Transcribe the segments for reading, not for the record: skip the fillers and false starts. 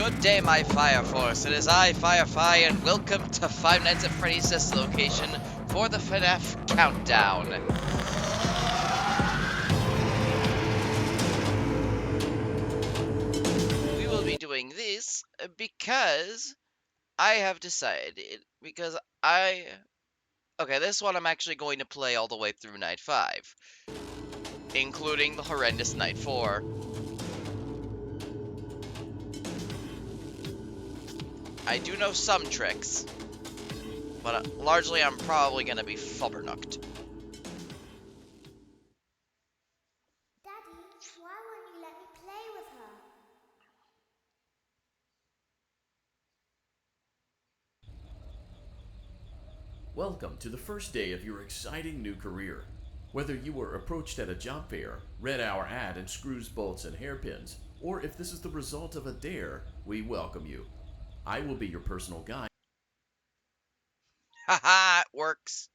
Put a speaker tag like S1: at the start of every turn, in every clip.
S1: Good day, my Fire Force. It is I, Firefly, and welcome to Five Nights at Freddy's this location for the FNAF Countdown. We will be doing this because I have decided, okay, this one I'm actually going to play all the way through Night 5, including the horrendous Night 4. I do know some tricks, but largely I'm probably going to be flubbernucked.
S2: Daddy, why won't you let me play with her?
S3: Welcome to the first day of your exciting new career. Whether you were approached at a job fair, read our ad in screws, bolts, and hairpins, or if this is the result of a dare, we welcome you. I will be your personal guide.
S1: Haha, it works.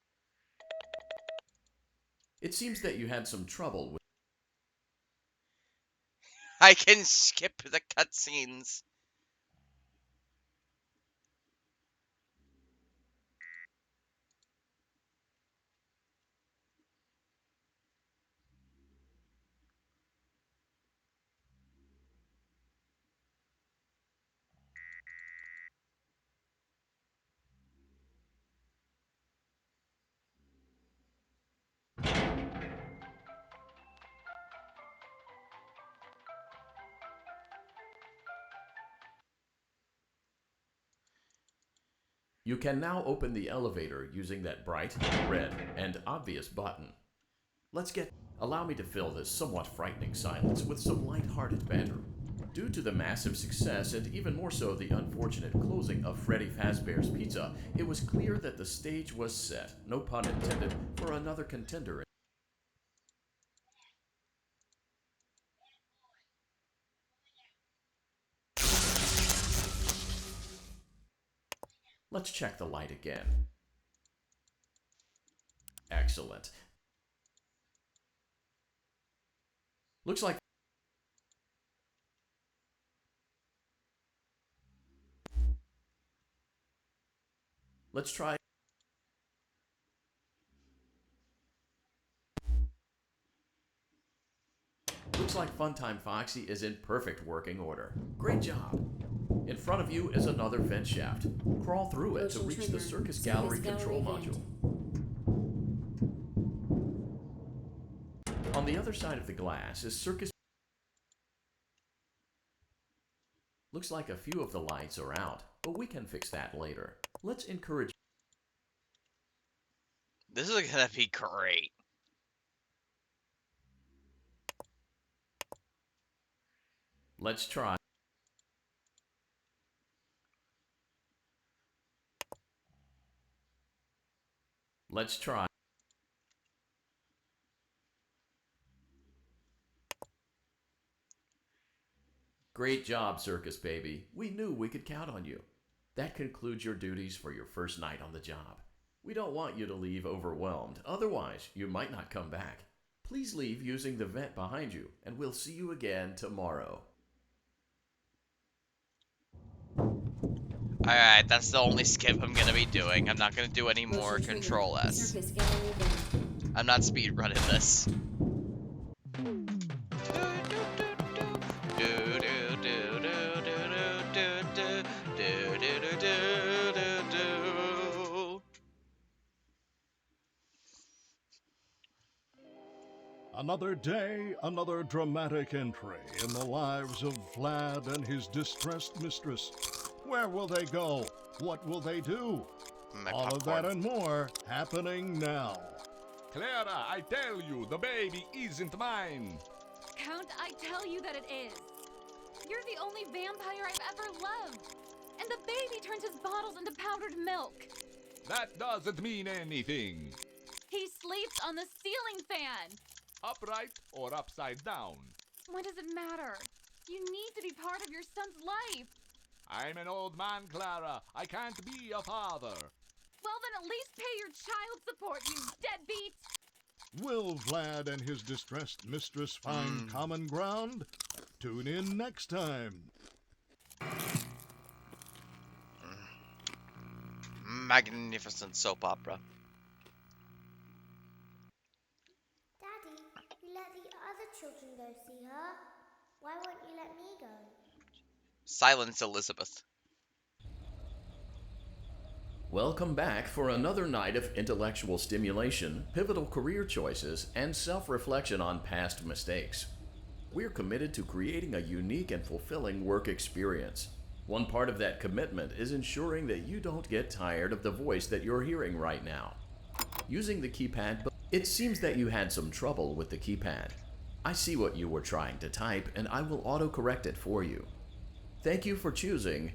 S3: It seems that you had some trouble with.
S1: I can skip the cutscenes.
S3: You can now open the elevator using that bright, red, and obvious button. Allow me to fill this somewhat frightening silence with some light-hearted banter. Due to the massive success, and even more so the unfortunate closing of Freddy Fazbear's Pizza, it was clear that the stage was set, no pun intended, for another contender. Let's check the light again. Excellent. Looks like let's try. Looks like Funtime Foxy is in perfect working order. Great job. In front of you is another vent shaft. Crawl through it to reach the Circus Gallery control module. On the other side of the glass is Circus. Looks like a few of the lights are out, but we can fix that later. Let's encourage.
S1: This is gonna be great.
S3: Let's try. Let's try. Great job, Circus Baby. We knew we could count on you. That concludes your duties for your first night on the job. We don't want you to leave overwhelmed, otherwise you might not come back. Please leave using the vent behind you, and we'll see you again tomorrow.
S1: Alright, that's the only skip I'm gonna be doing. I'm not gonna do any more Control S. I'm not speedrunning this.
S4: Another day, another dramatic entry in the lives of Vlad and his distressed mistress. Where will they go? What will they do? All of that and more happening now.
S5: Clara, I tell you, the baby isn't mine.
S6: Count, I tell you that it is. You're the only vampire I've ever loved. And the baby turns his bottles into powdered milk.
S5: That doesn't mean anything.
S6: He sleeps on the ceiling fan.
S5: Upright or upside down?
S6: What does it matter? You need to be part of your son's life.
S5: I'm an old man, Clara. I can't be a father.
S6: Well, then at least pay your child support, you deadbeat.
S4: Will Vlad and his distressed mistress find common ground? Tune in next time.
S1: magnificent soap opera.
S2: Daddy, you let the other children go see her. Why won't you let me go?
S1: Silence, Elizabeth.
S3: Welcome back for another night of intellectual stimulation, pivotal career choices, and self-reflection on past mistakes. We're committed to creating a unique and fulfilling work experience. One part of that commitment is ensuring that you don't get tired of the voice that you're hearing right now. Using the keypad, it seems that you had some trouble with the keypad. I see what you were trying to type, and I will auto-correct it for you. Thank you for choosing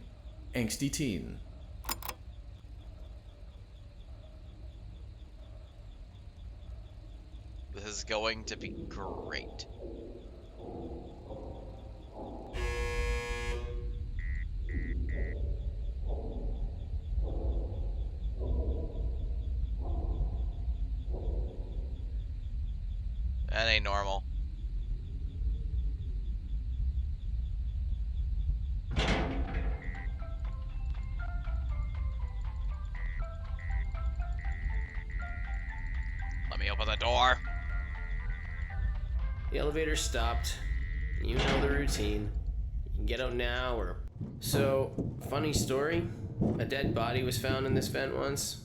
S3: Angsty Teen.
S1: This is going to be great. That ain't normal. Let me open the door.
S7: The elevator stopped. You know the routine. You can get out now or... So, funny story. A dead body was found in this vent once.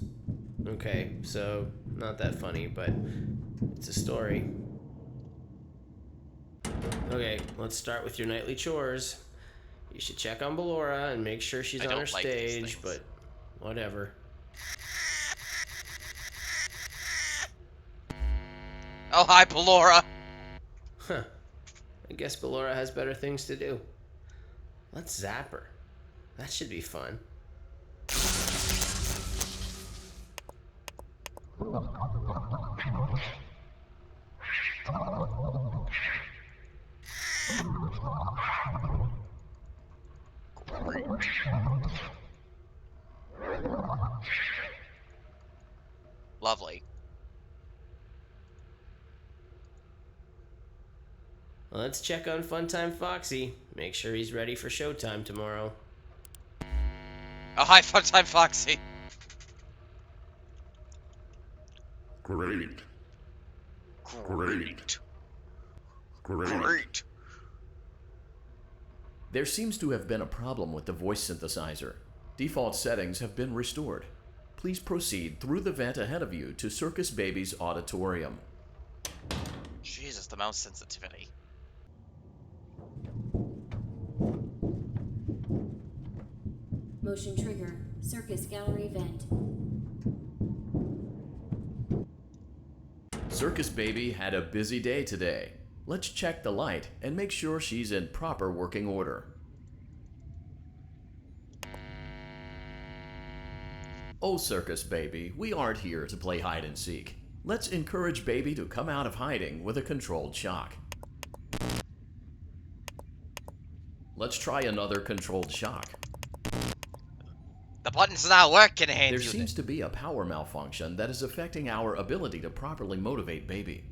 S7: Okay, so not that funny, but it's a story. Okay, let's start with your nightly chores. You should check on Ballora and make sure she's
S1: I
S7: on
S1: don't
S7: her
S1: like these
S7: stage,
S1: things.
S7: but whatever.
S1: Oh, hi, Pelora.
S7: Huh. I guess Ballora has better things to do. Let's zap her. That should be fun.
S1: Lovely.
S7: Let's check on Funtime Foxy. Make sure he's ready for showtime tomorrow.
S1: Oh, hi, Funtime Foxy.
S4: Great.
S1: Great.
S4: Great.
S1: Great.
S3: There seems to have been a problem with the voice synthesizer. Default settings have been restored. Please proceed through the vent ahead of you to Circus Baby's auditorium.
S1: Jesus, the mouse sensitivity.
S8: Motion trigger. Circus gallery vent.
S3: Circus Baby had a busy day today. Let's check the light and make sure she's in proper working order. Oh, Circus Baby, we aren't here to play hide and seek. Let's encourage Baby to come out of hiding with a controlled shock. Let's try another controlled shock.
S1: The button's not working, hand
S3: There
S1: unit.
S3: seems to be a power malfunction that is affecting our ability to properly motivate Baby.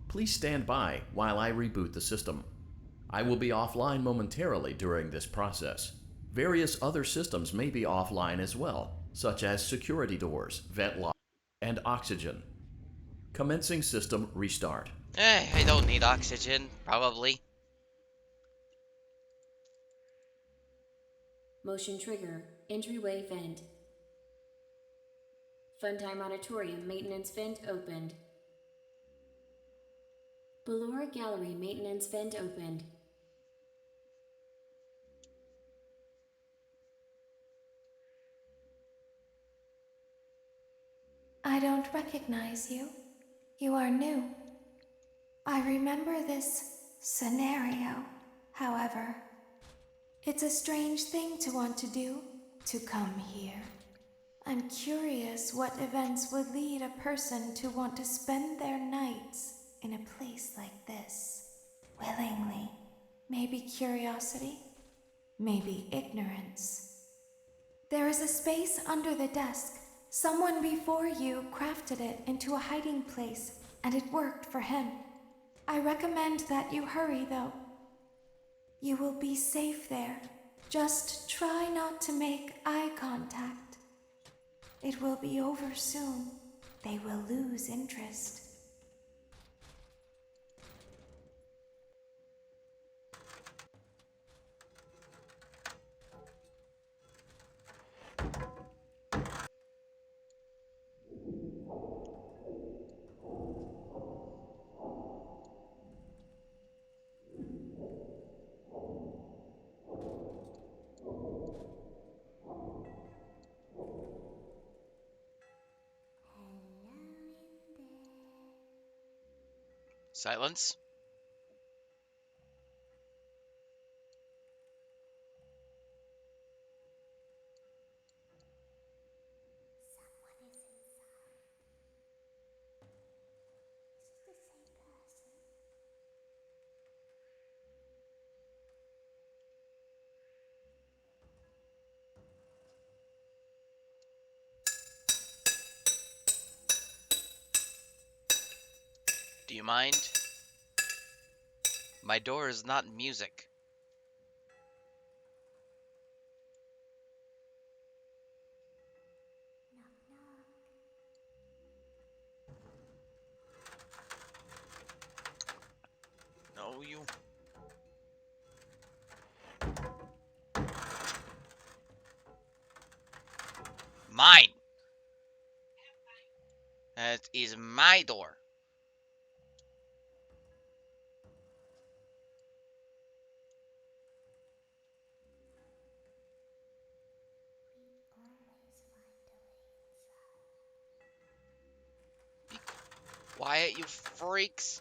S3: Please stand by while I reboot the system. I will be offline momentarily during this process. Various other systems may be offline as well, such as security doors, vent lock, and oxygen. Commencing system restart.
S1: I don't need oxygen, probably.
S8: Motion trigger. Entryway vent. Funtime auditorium maintenance vent opened. Ballora gallery maintenance vent opened.
S9: I don't recognize you. You are new. I remember this scenario, however. It's a strange thing to want to do, to come here. I'm curious what events would lead a person to want to spend their nights in a place like this. Willingly. Maybe curiosity, maybe ignorance. There is a space under the desk. Someone before you crafted it into a hiding place, and it worked for him. I recommend that you hurry, though. You will be safe there. Just try not to make eye contact. It will be over soon. They will lose interest.
S1: Silence.
S2: Someone is inside. Is it the same person?
S1: Do you mind? My door is not music.
S2: Knock, knock.
S1: No, you. Mine. That is my door.
S2: We always find a way inside.
S1: Quiet, you freaks.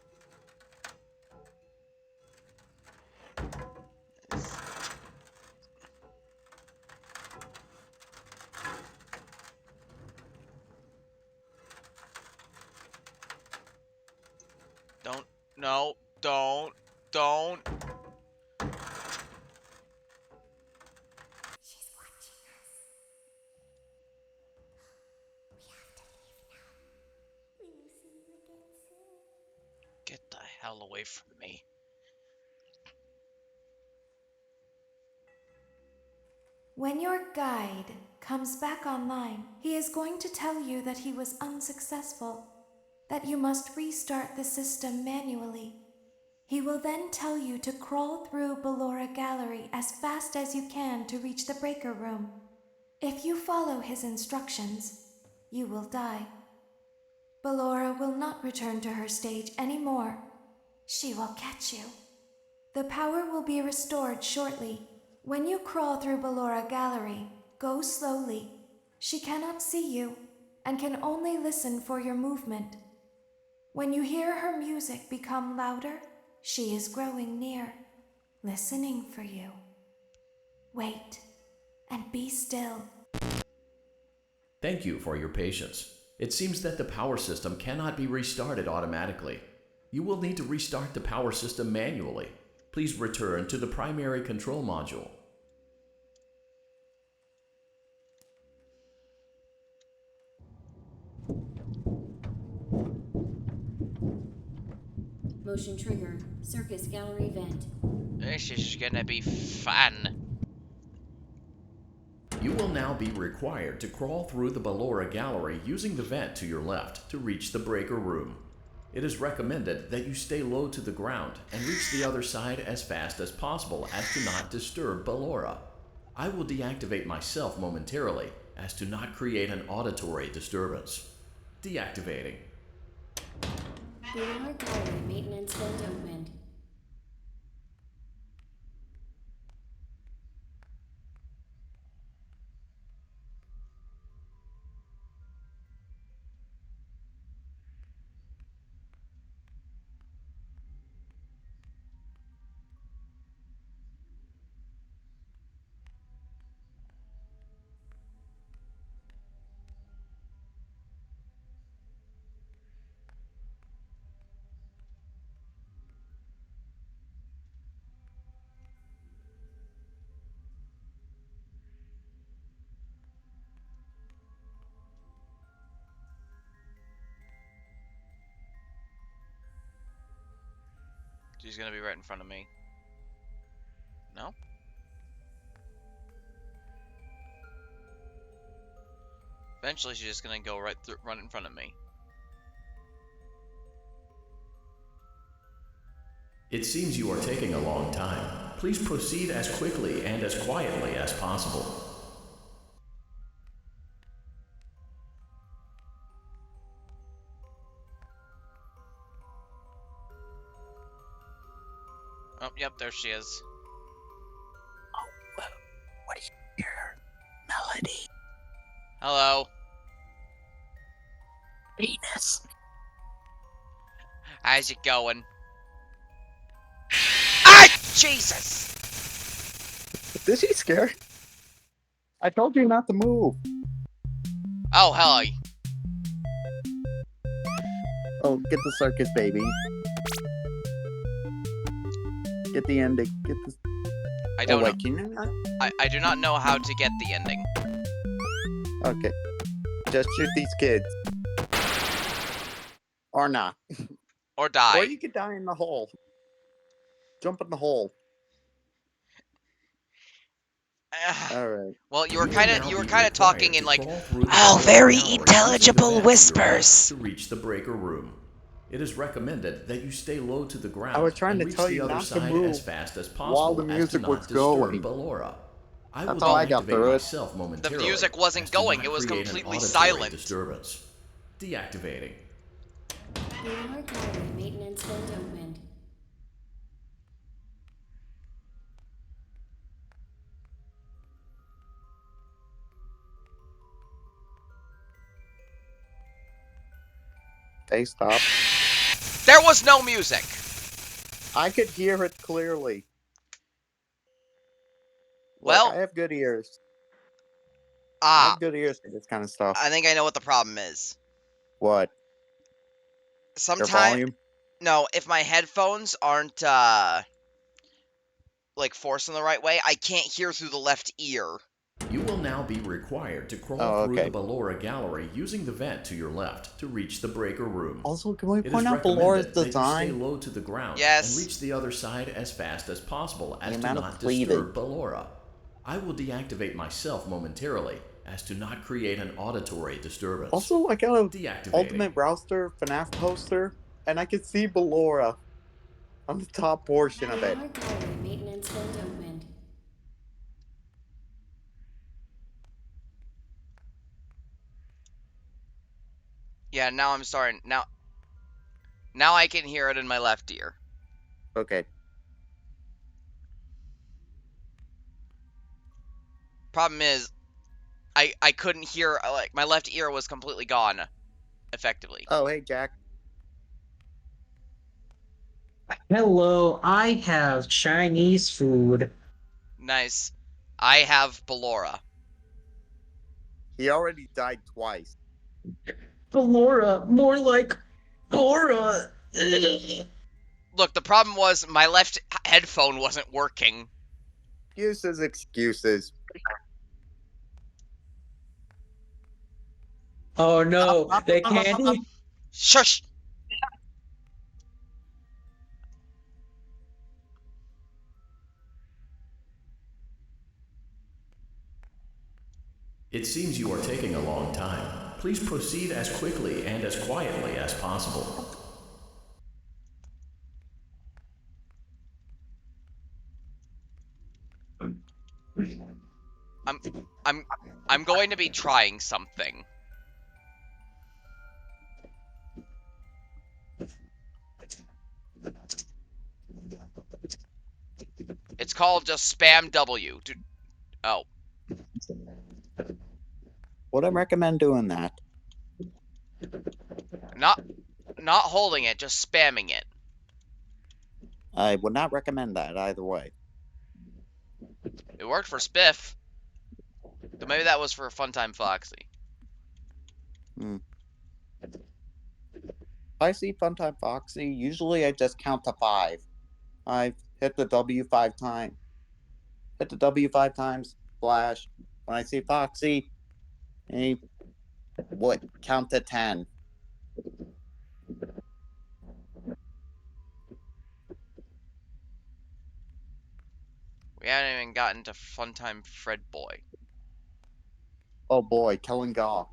S1: Don't. No. Don't. Don't.
S2: She's watching us. We have to leave now. We will see you again soon.
S1: Get the hell away from me.
S9: When your guide comes back online, he is going to tell you that he was unsuccessful, that you must restart the system manually. He will then tell you to crawl through Ballora Gallery as fast as you can to reach the breaker room. If you follow his instructions, you will die. Ballora will not return to her stage anymore. She will catch you. The power will be restored shortly. When you crawl through Ballora Gallery, go slowly. She cannot see you and can only listen for your movement. When you hear her music become louder, she is growing near, listening for you. Wait and be still.
S3: Thank you for your patience. It seems that the power system cannot be restarted automatically. You will need to restart the power system manually. Please return to the primary control module.
S8: Motion trigger. Circus gallery vent.
S1: This is gonna be fun.
S3: You will now be required to crawl through the Ballora Gallery using the vent to your left to reach the breaker room. It is recommended that you stay low to the ground and reach the other side as fast as possible as to not disturb Ballora. I will deactivate myself momentarily as to not create an auditory disturbance. Deactivating.
S8: Ballora gallery maintenance vent opened.
S1: She's gonna be right in front of me. No? Eventually, she's just gonna go run in front of me.
S3: It seems you are taking a long time. Please proceed as quickly and as quietly as possible.
S1: Oh, yep, there she is.
S10: What do you hear? Melody.
S1: Hello.
S10: Venus.
S1: How's it going? Ah, Jesus!
S10: Is he scared? I told you not to move.
S1: Oh, hello.
S10: Oh, get the circus, baby. Get the ending. Get the.
S1: I don't
S10: oh, wait,
S1: know.
S10: can you not?
S1: I do not know how to get the ending.
S10: Okay. Just shoot these kids. Or not.
S1: Or die.
S10: Or you could die in the hole. Jump in the hole. Alright.
S1: Well, you were
S3: You will
S1: kind
S3: now
S1: of
S3: be
S1: talking
S3: required
S1: in
S3: to
S1: like,
S3: crawl through the
S1: oh,
S3: Balloon
S1: very
S3: Gallery using the
S1: intelligible
S3: vent to your
S1: whispers.
S3: left to reach the breaker room. It is recommended that you stay low to the ground
S10: I was trying
S3: and
S10: to
S3: reach
S10: tell
S3: the
S10: you
S3: other
S10: not to
S3: side
S10: move
S3: as fast as
S10: while
S3: possible
S10: the
S3: as to
S10: music was
S3: not disturb
S10: going.
S3: Ballora. I will
S10: That's how I got
S3: deactivate
S10: through it.
S3: myself
S1: The
S3: momentarily
S1: music wasn't
S3: as to
S1: going;
S3: not
S1: it was
S3: create an
S1: completely
S3: auditory
S1: silent.
S3: disturbance. Deactivating.
S8: Ballora Gallery maintenance vent opened.
S10: They stopped.
S1: There was no music.
S10: I could hear it clearly. Look,
S1: Well,
S10: I have good ears. I have good ears for this kind of stuff.
S1: I think I know what the problem is.
S10: What? Your
S1: Sometimes,
S10: volume?
S1: no, if my headphones aren't like forced in the right way, I can't hear through the left ear.
S3: You will now be required to crawl
S10: Oh,
S3: through
S10: okay.
S3: the Ballora Gallery using the vent to your left to reach the breaker room.
S10: Also, can we
S3: It is
S10: point out Ballora's
S3: recommended that you stay
S10: design?
S3: low to the ground
S1: Yes.
S3: and reach the other side as fast as possible as
S10: The
S3: to
S10: amount of
S3: not
S10: cleavage.
S3: disturb Ballora. I will deactivate myself momentarily as to not create an auditory disturbance.
S10: Also, I got a
S3: Deactivating.
S10: Ultimate Rouster FNAF poster, and I can see Ballora on the top portion of it.
S8: Ballora Gallery maintenance vent opened.
S1: Yeah, now I'm starting. Now I can hear it in my left ear.
S10: Okay.
S1: Problem is, I couldn't hear, like, my left ear was completely gone, effectively.
S10: Oh, hey, Jack.
S11: Hello, I have Chinese food.
S1: Nice. I have Ballora.
S10: He already died twice.
S11: Ballora, more like Bora.
S1: Look, the problem was my left headphone wasn't working.
S10: Excuses, excuses.
S11: Oh no, they can't.
S1: Shush!
S3: It seems you are taking a long time. Please proceed as quickly and as quietly as possible.
S1: I'm going to be trying something. It's called just spam W. Oh.
S10: Would I recommend doing that?
S1: Not holding it, just spamming it.
S10: I would not recommend that either way.
S1: It worked for Spiff. But maybe that was for Funtime Foxy.
S10: If I see Funtime Foxy, usually I just count to 5. I've hit the W 5 times. Hit the W 5 times, flash. When I see Foxy, count to 10.
S1: We haven't even gotten to Funtime Fred Boy.
S10: Oh boy, Kellen Gaw.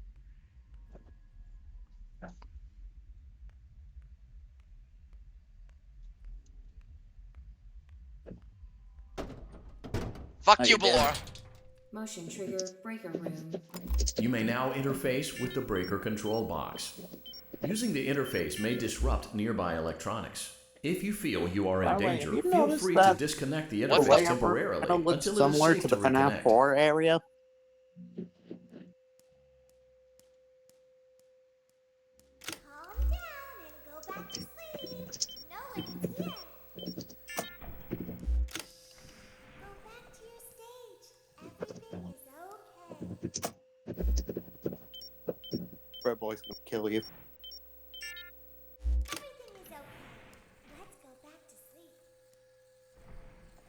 S1: Fuck
S10: Oh,
S1: you,
S10: you did?
S1: Ballora.
S8: Motion trigger breaker room.
S3: You may now interface with the breaker control box. Using the interface may disrupt nearby electronics. If you feel you are
S10: By
S3: in
S10: the way, have
S3: danger,
S10: you
S3: feel
S10: noticed
S3: free to
S10: that
S3: disconnect the
S1: What's
S10: the
S3: interface
S1: this?
S10: layout
S3: temporarily
S10: kind of looks
S3: until it is
S10: similar
S3: safe
S10: to
S3: to
S10: the FNAF
S3: reconnect.
S10: 4 area?
S2: Calm down and go back to sleep. No one is here. Go back to your stage. Everything is okay.
S10: Red Boy's gonna kill you.
S2: Everything is okay. Let's go back to sleep.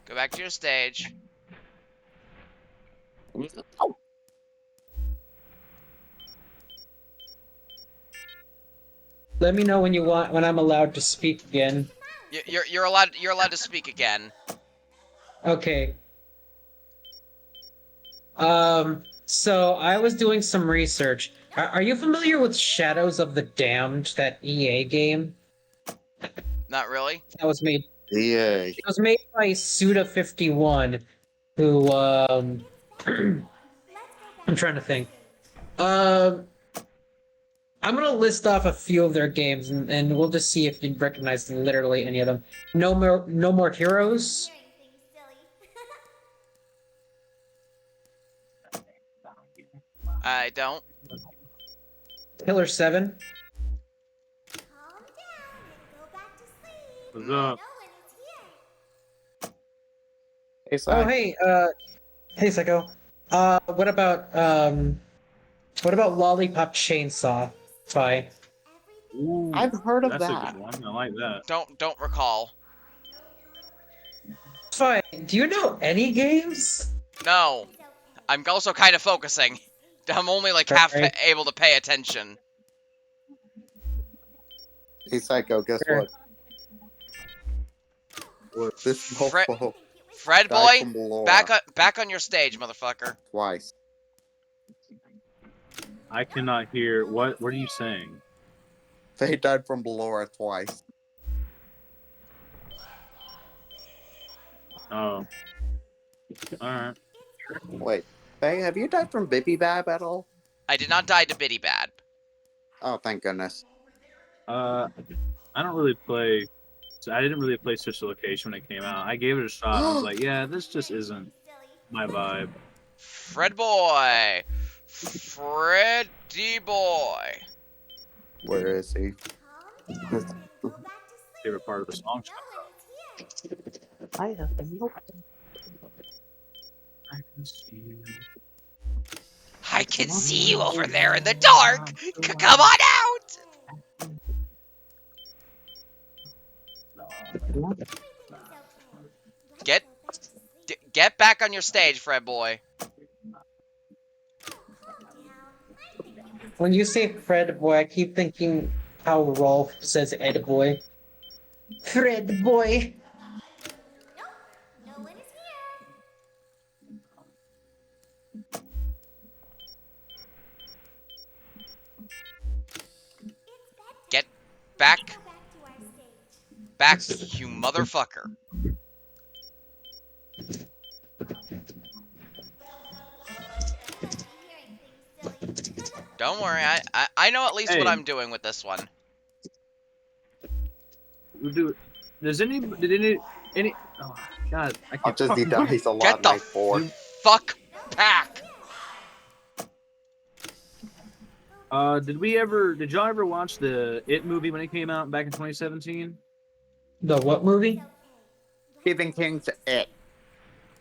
S1: Go back to your stage.
S10: Oh,
S11: Let me know when when I'm allowed to speak again.
S1: You're allowed to speak again.
S11: Okay. So I was doing some research. Are you familiar with Shadows of the Damned, that EA game
S1: Not really.
S11: that was made?
S10: yeah.
S11: It was made by Suda51, who I'm trying to think. I'm gonna list off a few of their games, and we'll just see if you recognize literally any of them. No More Heroes.
S2: Hearing things silly.
S1: I don't.
S11: Killer 7.
S2: Calm down and go back to sleep.
S5: What's
S1: No.
S5: up?
S2: No one is here.
S10: Hey,
S11: Oh,
S10: Sai.
S11: hey, Psycho. What about Lollipop Chainsaw? Fi.
S5: Ooh,
S10: I've heard of
S5: that's a
S10: that.
S5: good one. I like that.
S1: Don't recall.
S11: Fi, do you know any games?
S1: No. I'm also kind of focusing. I'm only like half
S11: Sorry.
S1: able to pay attention.
S10: Hey, Psycho, guess
S11: Sure.
S10: what? This
S1: Fred,
S10: mofo
S1: Fred
S10: died
S1: boy,
S10: from Ballora
S1: back on your stage, motherfucker.
S10: twice.
S5: I cannot hear. What are you saying?
S10: They died from Ballora twice.
S5: Oh. Alright.
S10: Wait, Faye, have you died from Bibibab at all?
S1: I did not die to Biddy Bad.
S10: Oh, thank goodness.
S5: I don't really play. So I didn't really play Switch to Location when it came out. I gave it a shot and I was like, yeah, this just isn't my vibe.
S1: Fred boy. Freddy boy.
S10: Where is he?
S2: Calm down and go back to sleep.
S5: Favorite part of the song.
S2: No one is here.
S10: I have no.
S5: I can see you.
S1: I can see you over there in the dark. Come on out. Get get back on your stage, Fred boy.
S11: When you say Fred Boy, I keep thinking how Rolf says Ed Boy. Fred Boy.
S2: Nope, no one is here.
S1: Get back,
S2: Go back to our stage.
S1: back, you motherfucker.
S2: Hearing things silly.
S1: Don't worry, I know at least what
S5: Hey.
S1: I'm doing with this one.
S5: Did any? Oh God, I can't.
S10: Much as he
S5: fucking-
S10: dies a lot
S1: Get
S10: in
S1: the
S10: night 4.
S1: fuck back.
S5: Did y'all ever watch the It movie when it came out back in 2017?
S11: The what movie?
S10: Stephen King's It.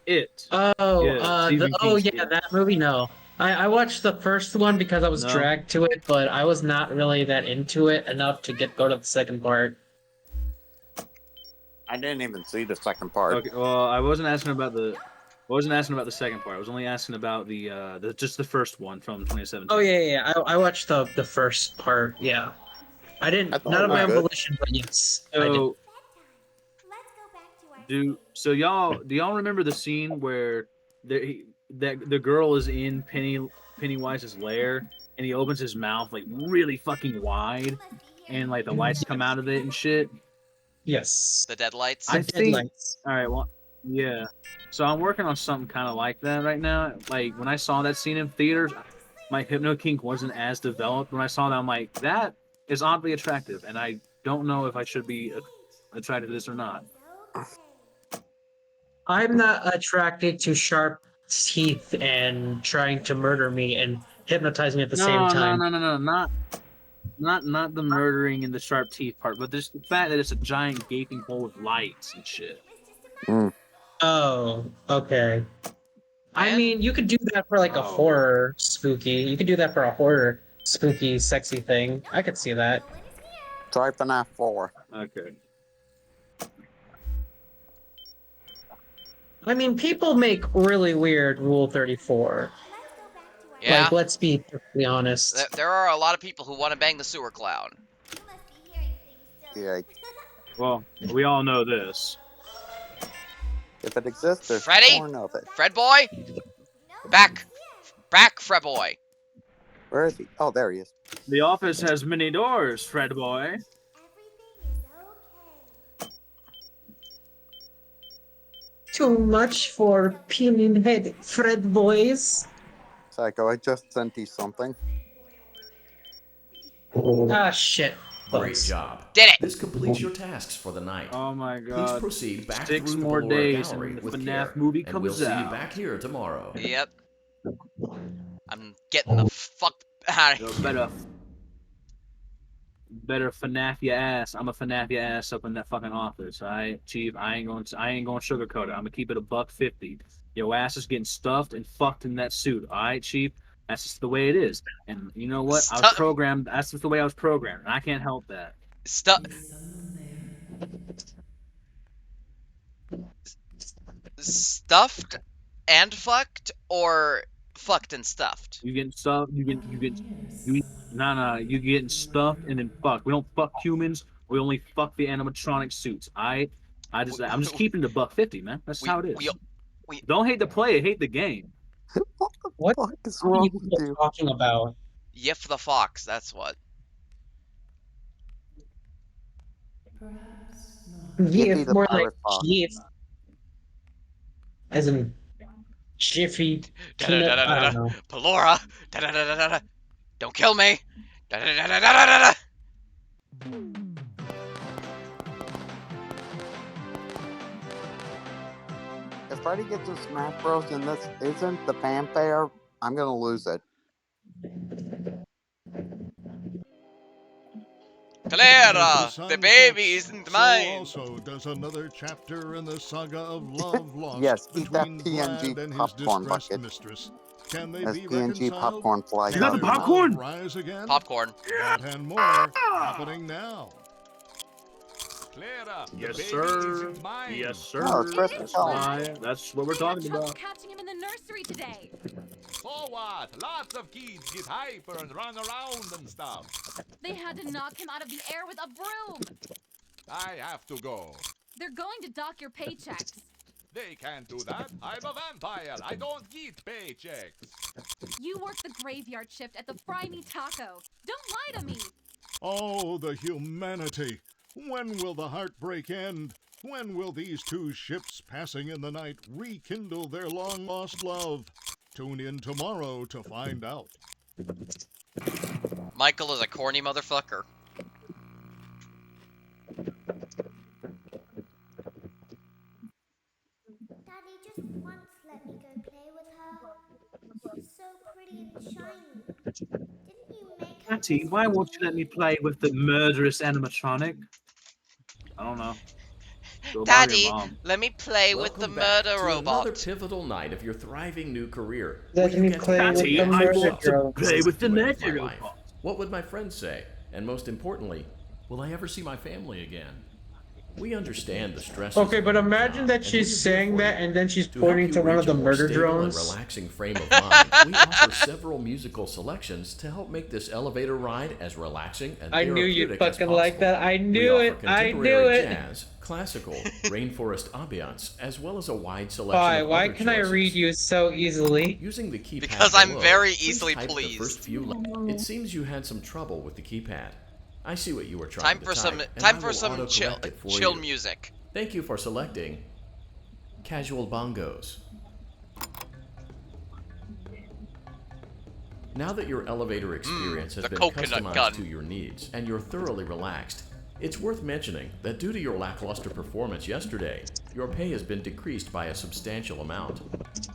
S5: It.
S11: Oh,
S5: Yeah, Stephen King's
S11: yeah,
S5: It.
S11: that movie. No, I watched the first one because I was
S5: No?
S11: dragged to it, but I was not really that into it enough to go to the second part.
S10: I didn't even see the second part.
S5: Okay. Well, I wasn't asking about the second part. I was only asking about the just the first one from 2017.
S11: Oh yeah. I watched the first part. Yeah, I didn't.
S10: I thought
S11: Not
S10: it
S11: of my
S10: was
S11: own
S10: good.
S11: volition, but yes, I did.
S5: So
S2: Let's go back to our
S5: do y'all remember the scene where the girl is in Pennywise's lair and he opens his mouth like really fucking wide and like the lights come out of it and shit?
S11: Yes.
S1: The deadlights.
S5: I
S11: The
S5: think.
S11: deadlights.
S5: All right. Well, Yeah. So I'm working on something kind of like that right now. Like when I saw that scene in theaters, my hypno kink wasn't as developed. When I saw that, I'm like, that is oddly attractive, and I don't know if I should be attracted to this or not.
S11: I'm not attracted to sharp teeth and trying to murder me and hypnotize me at the same
S5: No, no,
S11: time.
S5: no, no, no, not the murdering and the sharp teeth part, but just the fact that it's a giant gaping hole with lights and shit.
S10: Mm.
S11: Oh, okay. I
S1: Man,
S11: mean, you could do that for like a
S5: Oh.
S11: horror spooky. You could do that for a horror spooky, sexy thing. I could see that.
S10: Try FNAF 4.
S5: Okay.
S11: I mean, people make really weird Rule 34.
S1: yeah.
S11: Like, let's be perfectly honest.
S1: There are a lot of people who want to bang the sewer clown.
S10: Yeah.
S5: Well, we all know this.
S10: If it exists, there's
S1: Freddy?
S10: porn of it.
S1: Fred boy? Back, Fred boy.
S10: Where is he? Oh, there he is.
S5: The office has many doors, Fred boy.
S11: Too much for peeling head, Fred boys.
S10: Psycho, I just sent you something.
S11: Ah, shit.
S3: Great
S11: Bugs.
S3: job.
S1: Did it.
S3: This completes your tasks for the night.
S5: Oh my
S3: Please
S5: god.
S3: proceed back
S5: 6
S3: through the
S5: more
S3: Ballora
S5: days
S3: gallery
S5: and the
S3: with
S5: FNAF
S3: care,
S5: movie
S3: and we'll
S5: comes
S3: see you
S5: out.
S3: back here tomorrow.
S1: Yep. I'm getting the fuck out
S5: Yo,
S1: of here.
S5: better FNAF your ass. I'm a FNAF your ass up in that fucking office. Alright, Chief. I ain't going sugarcoat it. I'm gonna keep it $1.50. Your ass is getting stuffed and fucked in that suit. Alright, Chief. That's just the way it is. And you know what? I was
S1: Stuff,
S5: programmed. That's just the way I was programmed. And I can't help that.
S1: stuff, stuffed and fucked, or fucked and stuffed.
S5: You getting stuffed? You getting stuffed and then fucked. We don't fuck humans. We only fuck the animatronic suits. I'm just keeping the $1.50, man. That's how it is.
S1: We
S5: Don't hate the player, hate the game.
S11: What
S10: What is
S11: are
S10: wrong
S11: you
S10: with
S11: people
S10: you?
S11: talking about?
S1: Yif the fox. That's what.
S10: Yippee
S11: Gif,
S10: the
S11: more like
S10: pirate fox.
S11: Gif. As in Jiffy
S1: Da da da
S11: peanut.
S1: da
S11: I
S1: da
S11: don't
S1: da.
S11: know.
S1: Ballora. Da da da da da da. Don't kill me. Da da da da da da da.
S10: If Freddy gets a Smash Bros. And this isn't the fanfare, I'm gonna lose it.
S1: Clara,
S4: The
S1: the
S4: sun
S1: baby
S4: sets,
S1: isn't
S4: so
S1: mine.
S4: also does another chapter in the saga of love lost
S10: Yes, eat that
S4: between
S10: PNG
S4: Vlad and his
S10: popcorn
S4: distressed
S10: bucket.
S4: mistress. Can they
S10: As
S4: be
S10: PNG
S4: reconciled?
S10: popcorn flies
S5: You got
S10: out
S5: the
S10: of your mouth.
S5: popcorn?
S4: Rise again?
S1: Popcorn.
S4: That and more happening now.
S12: Clara,
S5: Yes,
S12: the baby
S5: sir.
S12: isn't mine.
S5: Yes, sir.
S10: No, it's Christmas
S5: That's
S10: time.
S5: why. That's what we're
S6: I had
S5: talking
S6: trouble
S5: about.
S6: catching him in the nursery today.
S12: So what? Lots of kids get hyper and run around and stuff.
S6: They had to knock him out of the air with a broom.
S12: I have to go.
S6: They're going to dock your paychecks.
S12: They can't do that. I'm a vampire. I don't get paychecks.
S6: You work the graveyard shift at the Fry Me Taco. Don't lie to me.
S4: Oh, the humanity! When will the heartbreak end? When will these two ships passing in the night rekindle their long-lost love? Tune in tomorrow to find out.
S1: Michael is a corny motherfucker.
S2: Daddy, just once let me go play with her. She's so pretty and shiny. Didn't you make her?
S5: Patty, why won't you let me play with the murderous animatronic? I don't know. Go bother your
S1: Daddy,
S5: mom.
S1: let me play with the
S3: Welcome back
S1: murder
S3: to
S1: robot.
S3: another pivotal night of your thriving new career.
S11: Let
S3: where you
S11: me
S3: get to
S11: play with
S3: imagine
S5: the
S3: yourself
S5: murder
S3: what
S11: robot.
S5: Play with the
S3: I'm doing with
S5: murder
S3: my life.
S5: robot.
S3: What would my friends say? And most importantly, will I ever see my family again? We understand the stresses.
S11: Okay, but
S3: of your
S11: imagine
S3: job,
S11: that
S3: and
S11: she's
S3: we are here
S11: saying
S3: for
S11: that
S3: you.
S11: and then she's
S3: To help
S11: pointing
S3: you
S11: to one
S3: reach
S11: of the
S3: a more
S11: murder
S3: stable and
S11: drones.
S3: relaxing frame of mind, we offer several musical selections to help make this elevator ride as relaxing and
S11: I knew you'd
S3: therapeutic as
S11: fucking like
S3: possible.
S11: that. I
S3: We
S11: knew
S3: offer
S11: it. I
S3: contemporary
S11: knew it.
S3: jazz, classical, rainforest ambiance, as well as a wide selection
S11: Why?
S3: of
S11: Why
S3: other
S11: can I
S3: choices.
S11: read you so easily?
S3: Using the keypad
S1: Because I'm
S3: below,
S1: very
S3: please
S1: easily
S3: type the
S1: pleased.
S3: first few It seems you had some trouble with the keypad. I see what you were trying
S1: Time
S3: to
S1: for
S3: type,
S1: some
S3: and I
S1: time for
S3: will
S1: some
S3: autocorrect it for
S1: chill
S3: you.
S1: music.
S3: Thank you for selecting Casual bongos. Now that your elevator experience has
S1: the
S3: been
S1: coconut
S3: customized
S1: gun.
S3: to your needs and you're thoroughly relaxed, it's worth mentioning that due to your lackluster performance yesterday, your pay has been decreased by a substantial amount.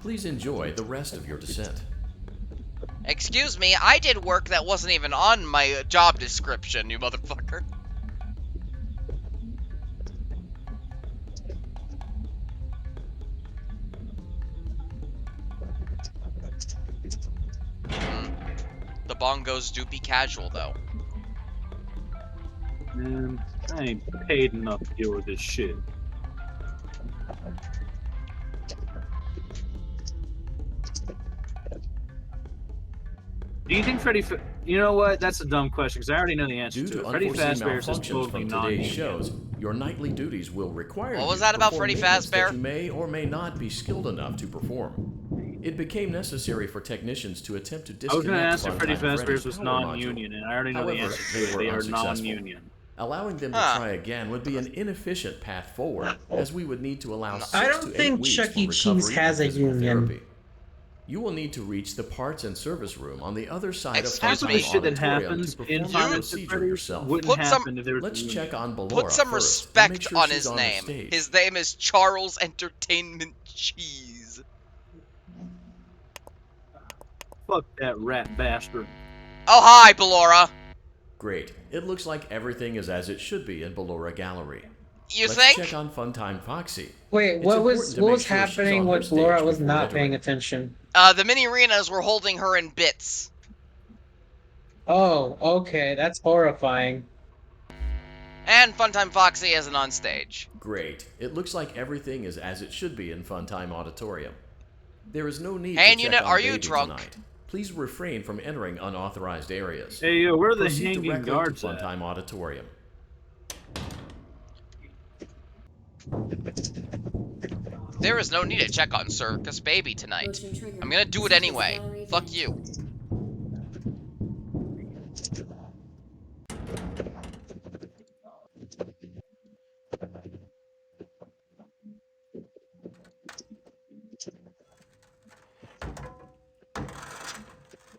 S3: Please enjoy the rest of your descent.
S1: Excuse me, I did work that wasn't even on my job description, you motherfucker. The bongos do be casual, though.
S5: Man, I ain't paid enough to deal with this shit. Do you think Freddy? You know what? That's a dumb question because I already know the answer
S3: Due
S5: to
S3: to
S5: it. Freddy
S3: unforeseen
S5: Fazbear's is
S3: malfunctions
S5: totally
S3: from
S5: non-union.
S3: today's shows, your nightly duties will require
S1: What
S3: you
S1: was
S3: to
S1: that about
S3: perform
S1: Freddy
S3: maintenance that
S1: Fazbear?
S3: you may or may not be skilled enough to perform. It became necessary for technicians to attempt to
S5: I was going to
S3: disconnect
S5: ask if Freddy
S3: Funtime Freddy's
S5: Fazbear's was
S3: power
S5: non-union,
S3: module.
S5: and I already know the
S3: However,
S5: answer
S3: they
S5: to it.
S3: were
S5: They are
S3: unsuccessful.
S5: non-union.
S3: Allowing them to try again would be an inefficient path forward, as we would need to allow 6
S11: I don't
S3: to 8
S11: think
S3: weeks
S11: Chuck
S3: for
S11: E. Cheese
S3: recovery
S11: has
S3: and
S11: a
S3: physical
S11: union.
S3: therapy. You will need to reach the parts and service room on the other side
S1: Excuse
S3: of
S5: Half of
S3: Funtime
S5: the shit that
S3: Auditorium
S5: happens
S3: to
S5: in
S3: perform the
S5: Five Nights at
S3: procedure
S5: Freddy's
S3: yourself.
S5: wouldn't
S1: Put some-
S5: happen if there was
S3: Let's
S5: a
S3: check
S5: union.
S3: on Ballora
S1: Put some
S3: first and make
S1: respect
S3: sure
S1: on
S3: she's
S1: his
S3: on the
S1: name.
S3: stage.
S1: His name is Charles Entertainment Cheese.
S5: Fuck that rat bastard.
S1: Oh, hi, Ballora.
S3: Great. It looks like everything is as it should be in Ballora Gallery.
S1: You
S3: Let's
S1: think?
S3: check on Funtime Foxy.
S11: Wait,
S3: It's
S11: what
S3: important
S11: was
S3: to
S11: what
S3: make
S11: was
S3: sure she's
S11: happening
S3: on her
S11: with Laura? I
S3: stage
S11: was
S3: before
S11: not paying
S3: entering.
S11: attention.
S1: The mini arenas were holding her in bits.
S11: Oh, okay, that's horrifying.
S1: And Funtime Foxy isn't on stage.
S3: Great. It looks like everything is as it should be in Funtime Auditorium. There is no need
S1: Hey,
S3: to check
S1: Unit,
S3: on
S1: are you
S3: Baby
S1: drunk?
S3: tonight. Please refrain from entering unauthorized areas.
S5: Hey, yo, where are the
S3: Proceed
S5: hanging
S3: directly
S5: guards
S3: to
S5: at?
S3: Funtime Auditorium.
S1: There is no need to check on Circus Baby tonight.
S8: Motion trigger.
S1: I'm gonna do it
S8: Circus
S1: anyway.
S8: gallery
S1: Fuck
S8: vent.
S1: you.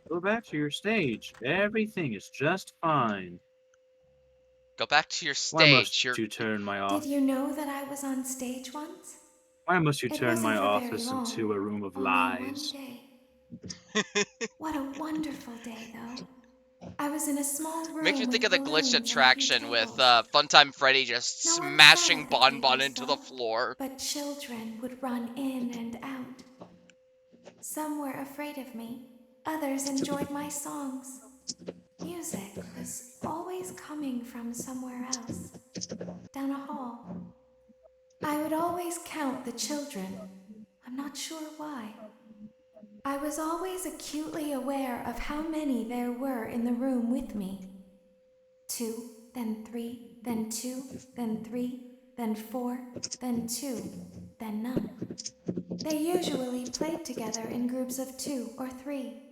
S5: Go back to your stage. Everything is just fine.
S1: Go back to your
S5: Why must
S1: stage.
S5: you turn my
S9: Did
S5: office?
S9: you know that I was on stage once?
S5: Why must you
S9: It
S5: turn my
S9: wasn't for very
S5: office
S9: long,
S5: into a room of
S9: only
S5: lies?
S9: one day. What a wonderful day, though. I was in a small room.
S1: Makes me think
S9: with
S1: of the glitched
S9: balloons and a few
S1: attraction with
S9: tables.
S1: Funtime Freddy just
S9: No one
S1: smashing
S9: sat at the
S1: Bonbon
S9: tables,
S1: into the
S9: though,
S1: floor.
S9: but children would run in and out. Some were afraid of me. Others enjoyed my songs. Music was always coming from somewhere else, down a hall. I would always count the children. I'm not sure why. I was always acutely aware of how many there were in the room with me. 2, then 3, then 2, then 3, then 4, then 2, then none. They usually played together in groups of 2 or 3.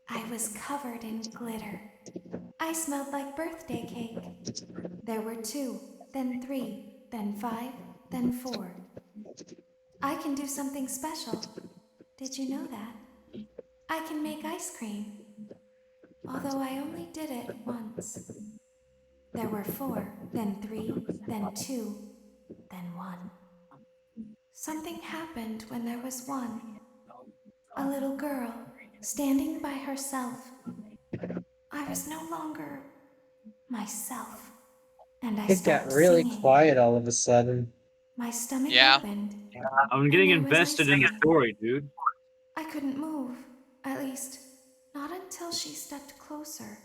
S9: I was covered in glitter. I smelled like birthday cake. There were 2, then 3, then 5, then 4. I can do something special. Did you know that? I can make ice cream. Although I only did it once. There were 4, then 3, then 2, then 1. Something happened when there was 1. A little girl, standing by herself. I was no longer myself, and I
S11: It
S9: stopped
S11: got really
S9: singing.
S11: quiet all of a sudden.
S9: My stomach
S1: Yeah.
S9: opened.
S5: I'm getting
S9: And there was
S5: invested
S9: ice
S5: in the
S9: cream.
S5: story, dude.
S9: I couldn't move, at least, not until she stepped closer.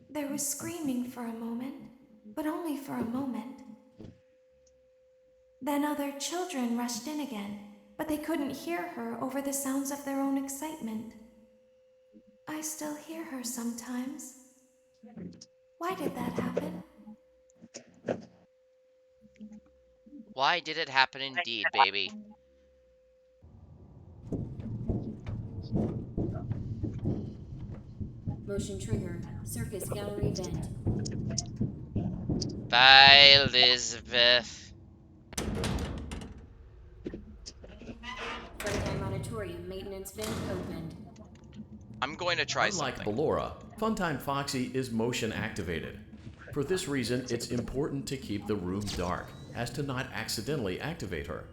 S9: There was screaming for a moment, but only for a moment. Then other children rushed in again, but they couldn't hear her over the sounds of their own excitement. I still hear her sometimes. Why did that happen?
S1: Why did it happen indeed, baby?
S8: Motion trigger. Circus gallery vent.
S1: Bye, Elizabeth.
S8: auditorium maintenance vent opened.
S1: I'm going to try
S3: Unlike
S1: something.
S3: Ballora, Funtime Foxy is motion activated. For this reason, it's important to keep the room dark, as to not accidentally activate her.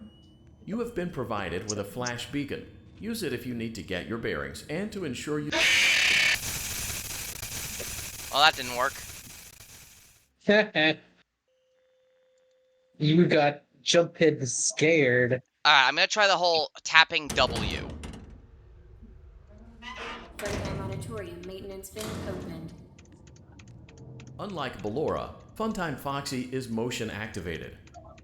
S3: You have been provided with a flash beacon. Use it if you need to get your bearings and to ensure you...
S1: Well, that didn't work.
S11: You got Jumpin scared.
S1: Alright, I'm gonna try the whole tapping W.
S8: Funtime auditorium maintenance vent opened.
S3: Unlike Ballora, Funtime Foxy is motion activated.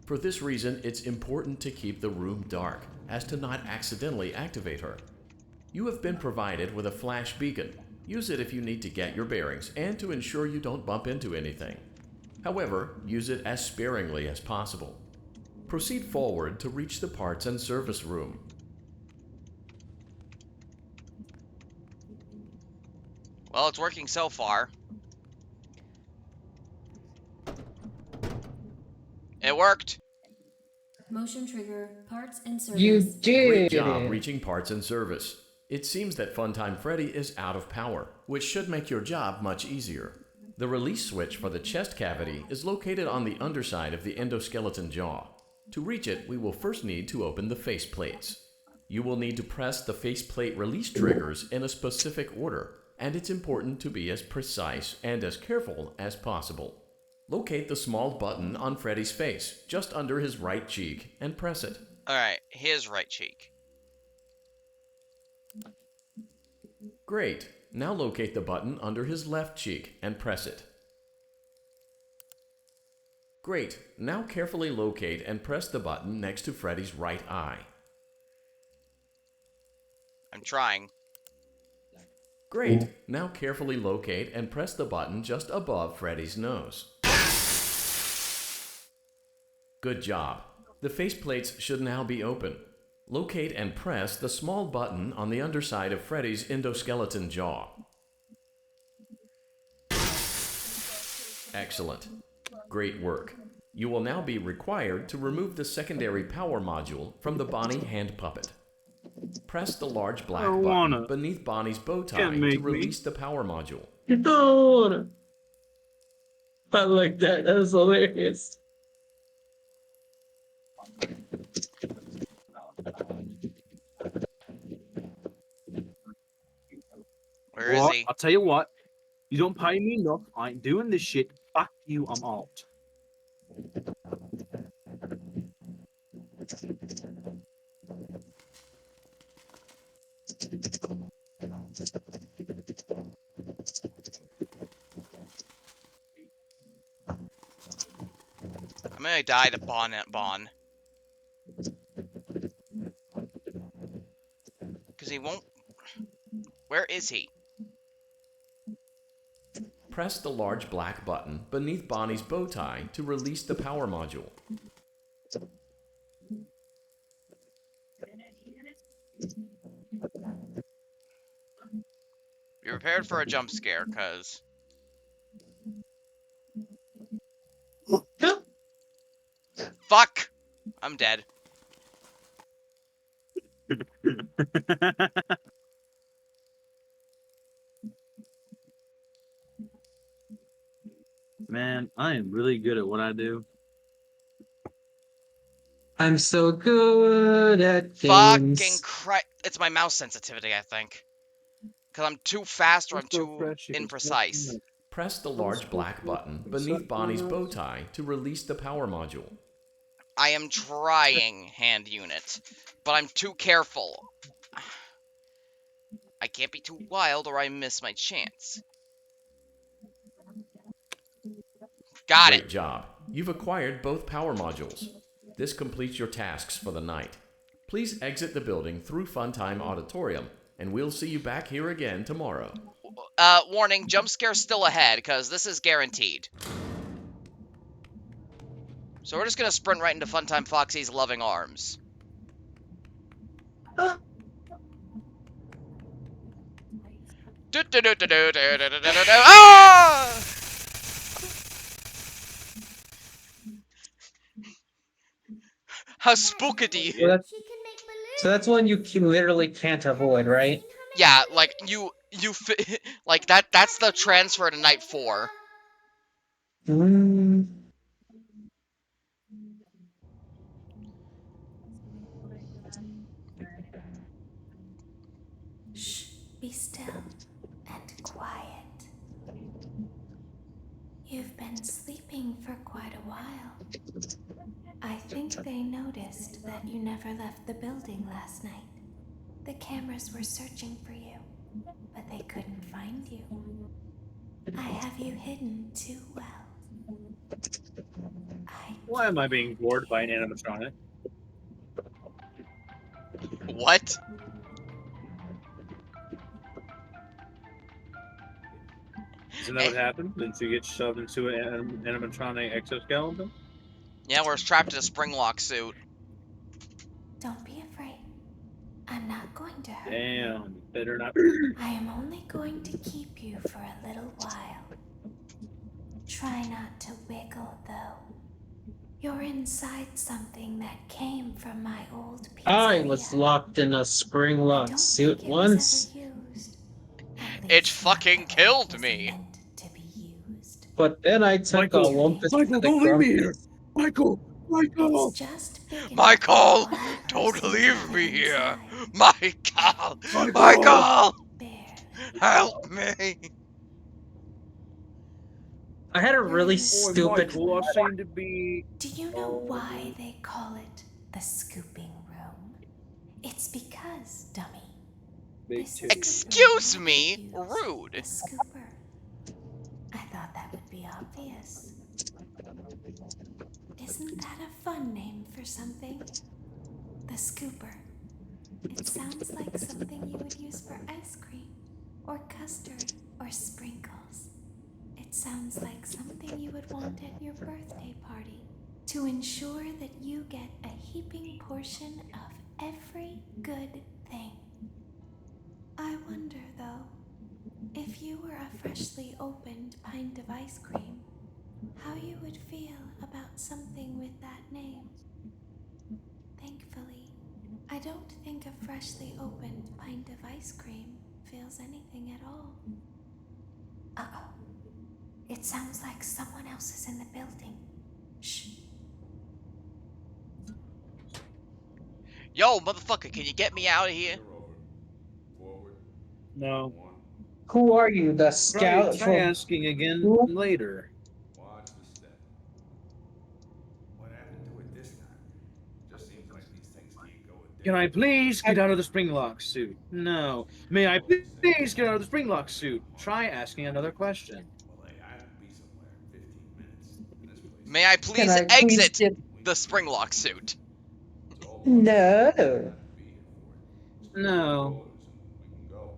S3: For this reason, it's important to keep the room dark, as to not accidentally activate her. You have been provided with a flash beacon. Use it if you need to get your bearings and to ensure you don't bump into anything. However, use it as sparingly as possible. Proceed forward to reach the parts and service room.
S1: Well, it's working so far. It worked.
S8: Motion trigger, parts and service.
S11: You
S3: Great
S11: did
S3: job
S11: it.
S3: reaching parts and service. It seems that Funtime Freddy is out of power, which should make your job much easier. The release switch for the chest cavity is located on the underside of the endoskeleton jaw. To reach it, we will first need to open the face plates. You will need to press the faceplate release triggers in a specific order, and it's important to be as precise and as careful as possible. Locate the small button on Freddy's face, just under his right cheek, and press it.
S1: Alright, his right cheek.
S3: Great. Now locate the button under his left cheek and press it. Great. Now carefully locate and press the button next to Freddy's right eye.
S1: I'm trying.
S3: Great. Now carefully locate and press the button just above Freddy's nose. Good job. The faceplates should now be open. Locate and press the small button on the underside of Freddy's endoskeleton jaw. Excellent. Great work. You will now be required to remove the secondary power module from the Bonnie hand puppet. Press the large black button beneath Bonnie's bow tie to release the power module.
S11: You don't wanna. I like that. That was hilarious.
S1: Where is he?
S5: I'll tell you what. You don't pay me enough. I ain't doing this shit. Fuck you. I'm out.
S1: I'm gonna die to Bon. Because he won't... Where is he?
S3: Press the large black button beneath Bonnie's bow tie to release the power module.
S1: Be prepared for a jump scare, cause... Fuck! I'm dead.
S5: Man, I am really good at what I do.
S11: I'm so good at
S1: Fucking
S11: things.
S1: Christ. It's my mouse sensitivity, I think. Because I'm too fast or I'm too imprecise.
S3: Press the large black button beneath Bonnie's bow tie to release the power module.
S1: I am trying, hand unit. But I'm too careful. I can't be too wild or I miss my chance. Got it.
S3: Great job. You've acquired both power modules. This completes your tasks for the night. Please exit the building through Funtime Auditorium, and we'll see you back here again tomorrow.
S1: Warning, jump scare still ahead, because this is guaranteed. So we're just gonna sprint right into Funtime Foxy's loving arms. Ah! How spooky!
S11: Well,
S2: She can make balloons.
S11: So that's one you literally can't avoid, right?
S1: Yeah, like like that's the transfer to night 4.
S11: Mm.
S9: Shh, be still and quiet. You've been sleeping for quite a while. I think they noticed that you never left the building last night. The cameras were searching for you, but they couldn't find you. I have you hidden too well.
S5: Why am I being bored by an animatronic?
S1: What?
S5: Isn't that what happened? Didn't you get shoved into an animatronic exoskeleton?
S1: Yeah, we're trapped in a spring lock suit.
S9: Don't be afraid. I'm not going to hurt
S5: Damn, better not.
S9: you. I am only going to keep you for a little while. Try not to wiggle, though. You're inside something that came from my old pizzeria.
S11: I was locked in a spring lock suit once.
S1: It fucking killed me.
S11: But then I took a lumpus to the grumpy.
S5: Michael! Michael!
S9: It's just big enough
S1: Michael!
S9: for one
S1: Don't
S9: person
S1: leave
S9: to
S1: me
S9: fit
S1: here!
S9: inside.
S1: Michael! Michael!
S9: Barely.
S1: Help me!
S11: I had a really
S9: Boy,
S11: stupid.
S5: Michael, I seem to be.
S9: Do you know why they call it the scooping room? It's because, dummy.
S5: Big
S9: This
S5: titties.
S9: is the
S1: Excuse
S9: room
S1: me?
S9: you use,
S1: Rude.
S9: The scooper. I thought that would be obvious. Isn't that a fun name for something? The scooper. It sounds like something you would use for ice cream, or custard, or sprinkles. It sounds like something you would want at your birthday party to ensure that you get a heaping portion of every good thing. I wonder, though, if you were a freshly opened pint of ice cream, how you would feel about something with that name. Thankfully, I don't think a freshly opened pint of ice cream feels anything at all. Uh-oh. It sounds like someone else is in the building. Shh.
S1: Yo, motherfucker, can you get me out of here?
S5: No.
S11: Who are you, the
S5: Try,
S11: scout
S5: try
S11: from?
S5: asking again
S11: Who?
S5: later.
S12: Watch the step. What happened to it this time? Just seems like these things keep going down.
S5: Can I please get out of the spring lock suit? No. May I please get out of the spring lock suit? Try asking another question.
S12: Well, hey, I have to be somewhere in 15 minutes, and this place.
S1: May I
S11: Can
S1: please
S11: I please
S1: exit
S11: get?
S1: the spring lock suit?
S12: It's all
S11: No.
S12: have to be here for it. Just close the
S5: No.
S12: doors and we can go.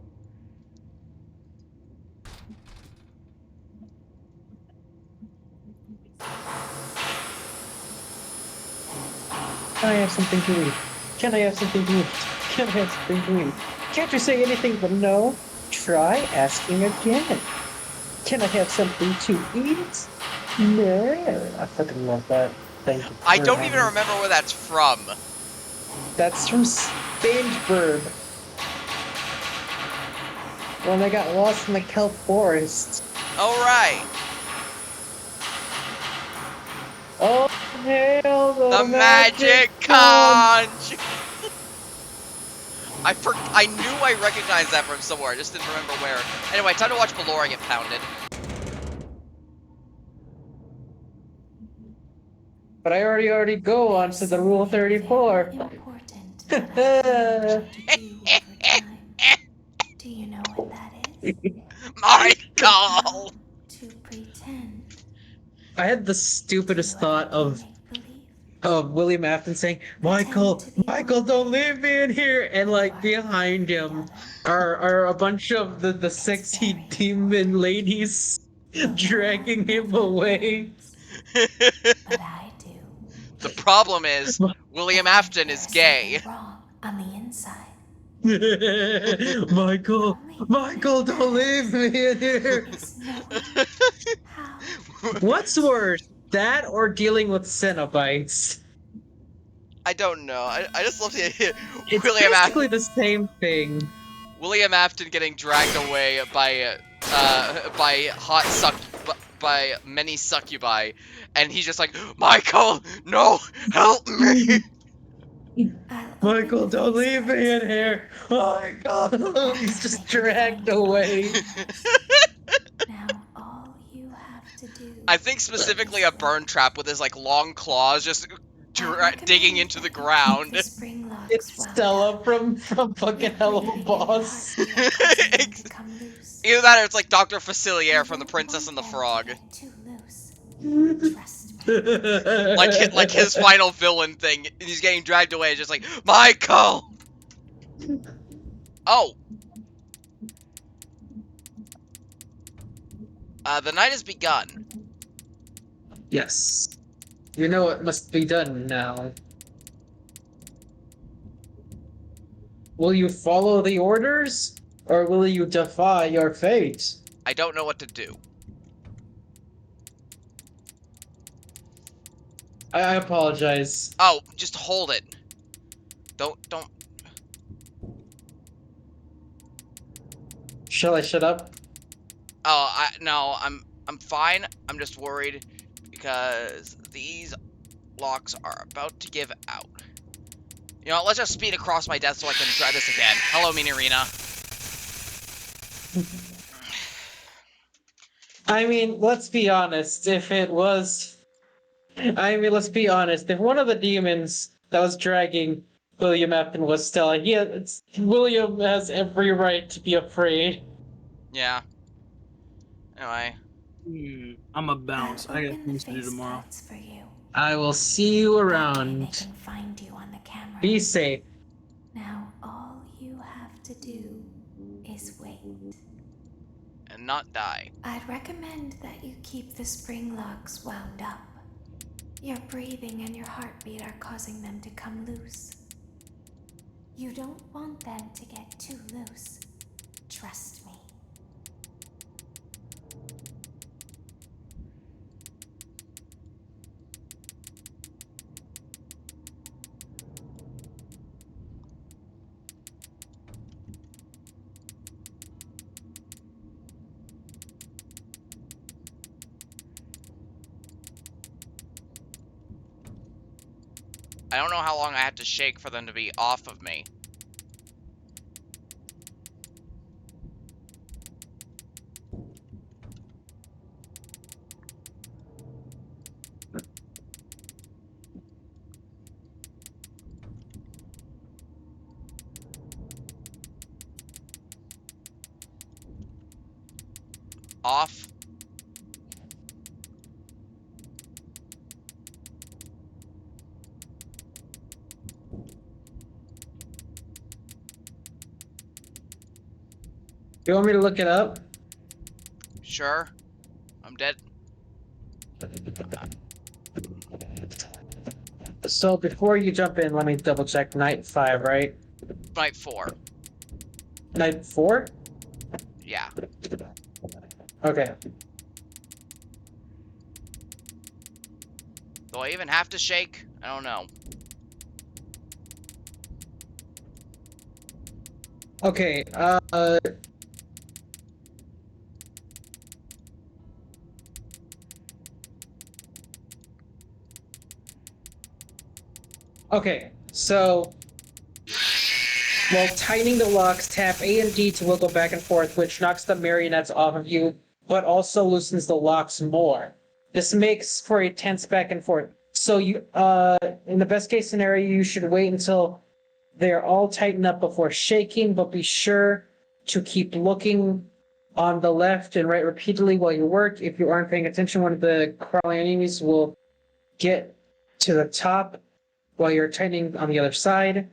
S11: Can I have something to eat? Can I have something to eat? Can I have something to eat? Can't you say anything but no? Try asking again. Can I have something to eat? No. I fucking love that. Thank you.
S1: I
S11: for
S1: don't
S11: having
S1: even remember where that's from.
S11: That's from Spangeburg. When I got lost in the kelp forest.
S1: Alright.
S11: Oh, hail
S1: The magic conch! I knew I recognized that from somewhere, I just didn't remember where. Anyway, time to watch Ballora get pounded.
S11: But I already go on to the Rule 34.
S9: Important that I want you to do over time. Do you know what that is?
S1: Michael!
S9: To pretend.
S11: I had the stupidest thought of William Afton saying, Michael, Michael, don't leave me in here. And like behind him are a bunch of the sexy demon ladies dragging him away.
S9: But I do.
S1: The problem is, William Afton is gay.
S9: Wrong on the inside.
S11: Michael, Michael, don't leave me in here.
S9: Is knowing how.
S11: What's worse, that or dealing with Cenobites?
S1: I don't know. I just love the idea.
S11: It's
S1: William
S11: basically the same thing.
S1: William Afton getting dragged away by hot suck by many succubi, and he's just like, Michael, no, help me.
S11: Michael, don't leave me in here. Oh my god, he's just dragged away.
S9: Now all you have to do.
S1: I think specifically a burn trap with his like long claws just digging into the ground.
S11: It's Stella from fucking Hello Boss.
S1: Either that or it's like Dr. Facilier from The Princess and the Frog. like his final villain thing. He's getting dragged away, just like, Michael! Oh. The night has begun.
S11: Yes. You know what must be done now. Will you follow the orders? Or will you defy your fate?
S1: I don't know what to do.
S11: I apologize.
S1: Oh, just hold it. Don't.
S11: Shall I shut up?
S1: Oh, no, I'm fine. I'm just worried because these locks are about to give out. You know, let's just speed across my desk so I can try this again. Hello, Minarina.
S11: I mean, let's be honest. If one of the demons that was dragging William Afton was Stella, William has every right to be afraid.
S1: Yeah. Anyway.
S5: I'm a bounce. I got things to do tomorrow.
S11: I will see you around. Be safe.
S9: Now all you have to do is wait.
S1: And not die.
S9: I'd recommend that you keep the spring locks wound up. Your breathing and your heartbeat are causing them to come loose. You don't want them to get too loose. Trust me.
S1: I don't know how long I have to shake for them to be off of me. Off.
S11: You want me to look it up?
S1: Sure. I'm dead.
S11: So before you jump in, let me double check. Night 5, right?
S1: Night 4.
S11: Night 4?
S1: Yeah.
S11: Okay.
S1: Do I even have to shake? I don't know.
S11: Okay, okay, so while tightening the locks, tap A and D to wiggle back and forth, which knocks the marionettes off of you, but also loosens the locks more. This makes for a tense back and forth. So you, in the best case scenario, you should wait until they're all tightened up before shaking, but be sure to keep looking on the left and right repeatedly while you work. If you aren't paying attention, one of the crawling enemies will get to the top while you're tightening on the other side.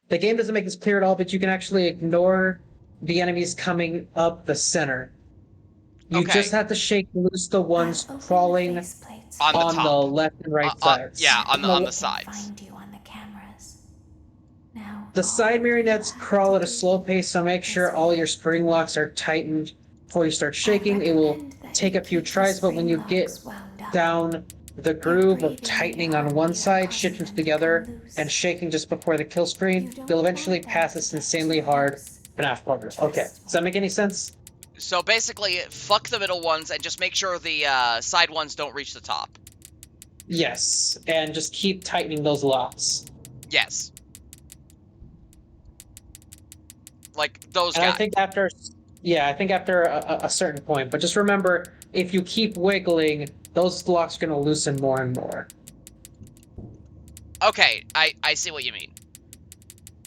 S11: The game doesn't make this clear at all, but you can actually ignore the enemies coming up the center. You just have to shake loose the ones crawling
S1: on
S11: the left and right sides.
S1: Yeah, on the sides.
S11: The side marionettes crawl at a slow pace, so make sure all your spring locks are tightened before you start shaking. It will take a few tries, but when you get down the groove of tightening on one side, shifting together, and shaking just before the kill screen, you'll eventually pass this insanely hard FNAF partners. Okay, does that make any sense?
S1: So basically, fuck the middle ones and just make sure the side ones don't reach the top.
S11: Yes, and just keep tightening those locks.
S1: Yes. Like those
S11: And
S1: guys.
S11: I think after a certain point, but just remember, if you keep wiggling, those locks are going to loosen more and more.
S1: Okay, I see what you mean.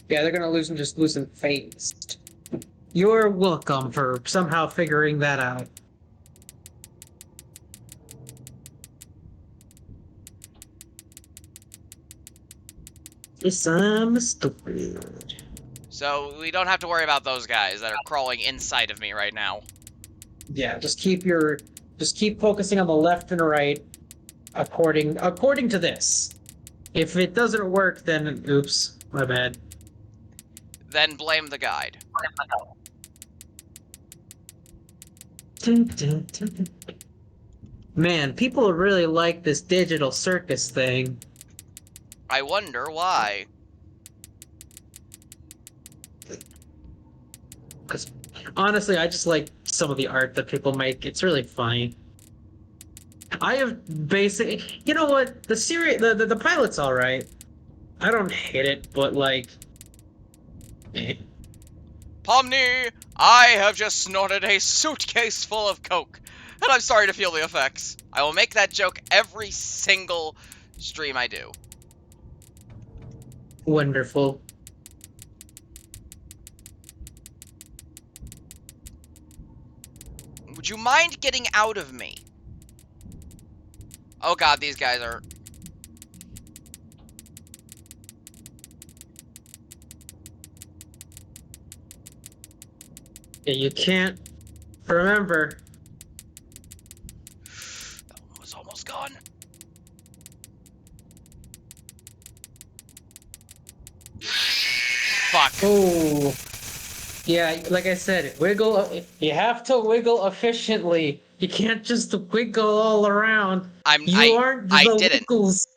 S11: Yeah, they're going to loosen fast. You're welcome for somehow figuring that out. Yes, I'm stupid.
S1: So we don't have to worry about those guys that are crawling inside of me right now.
S11: Yeah, just keep focusing on the left and right according to this. If it doesn't work, then oops, my bad.
S1: Then blame the guide.
S11: Man, people really like this digital circus thing.
S1: I wonder why.
S11: Because honestly, I just like some of the art that people make. It's really funny. I have basic. You know what? The series, the pilot's all right. I don't hate it, but like.
S1: Pomni, I have just snorted a suitcase full of coke, and I'm sorry to feel the effects. I will make that joke every single stream I do.
S11: Wonderful.
S1: Would you mind getting out of me? Oh god, these guys are...
S11: Yeah, you can't. Remember.
S1: That one was almost gone. Fuck.
S11: Oh. Yeah, like I said, wiggle. You have to wiggle efficiently. You can't just wiggle all around.
S1: I didn't.
S11: Wiggles.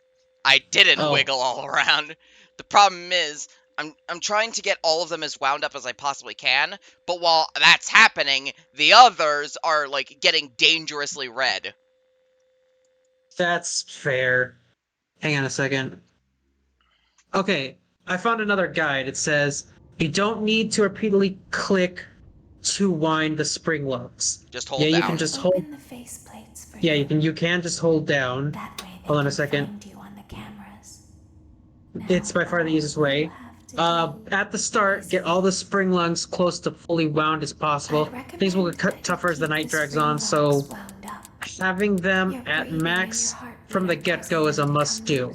S1: I didn't
S11: Oh.
S1: wiggle all around. The problem is, I'm trying to get all of them as wound up as I possibly can, but while that's happening, the others are, like, getting dangerously red.
S11: That's fair. Hang on a second. Okay, I found another guide. It says you don't need to repeatedly click to wind the spring locks.
S1: Just hold
S11: you
S1: down.
S11: can just hold.
S9: Open the faceplates for
S11: Yeah, you can just hold down.
S9: That way they
S11: Hold on a
S9: can
S11: second.
S9: find you on the cameras.
S11: It's by far the easiest way. At the start, get all the spring lungs close to fully wound as possible. Things will get tougher as the night drags on, so having them at max from the get-go is a must-do.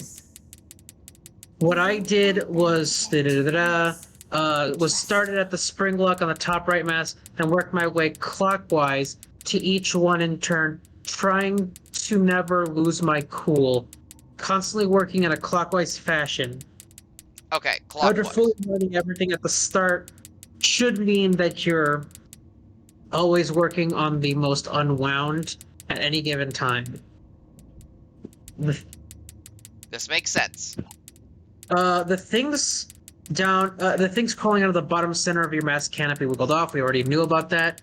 S11: What I did was started at the spring lock on the top right mass and worked my way clockwise to each one in turn, trying to never lose my cool, constantly working in a clockwise fashion.
S1: Okay,
S11: After
S1: clockwise.
S11: fully learning everything at the start should mean that you're always working on the most unwound at any given time.
S1: This makes sense.
S11: The things crawling out of the bottom center of your mask cannot be wiggled off. We already knew about that.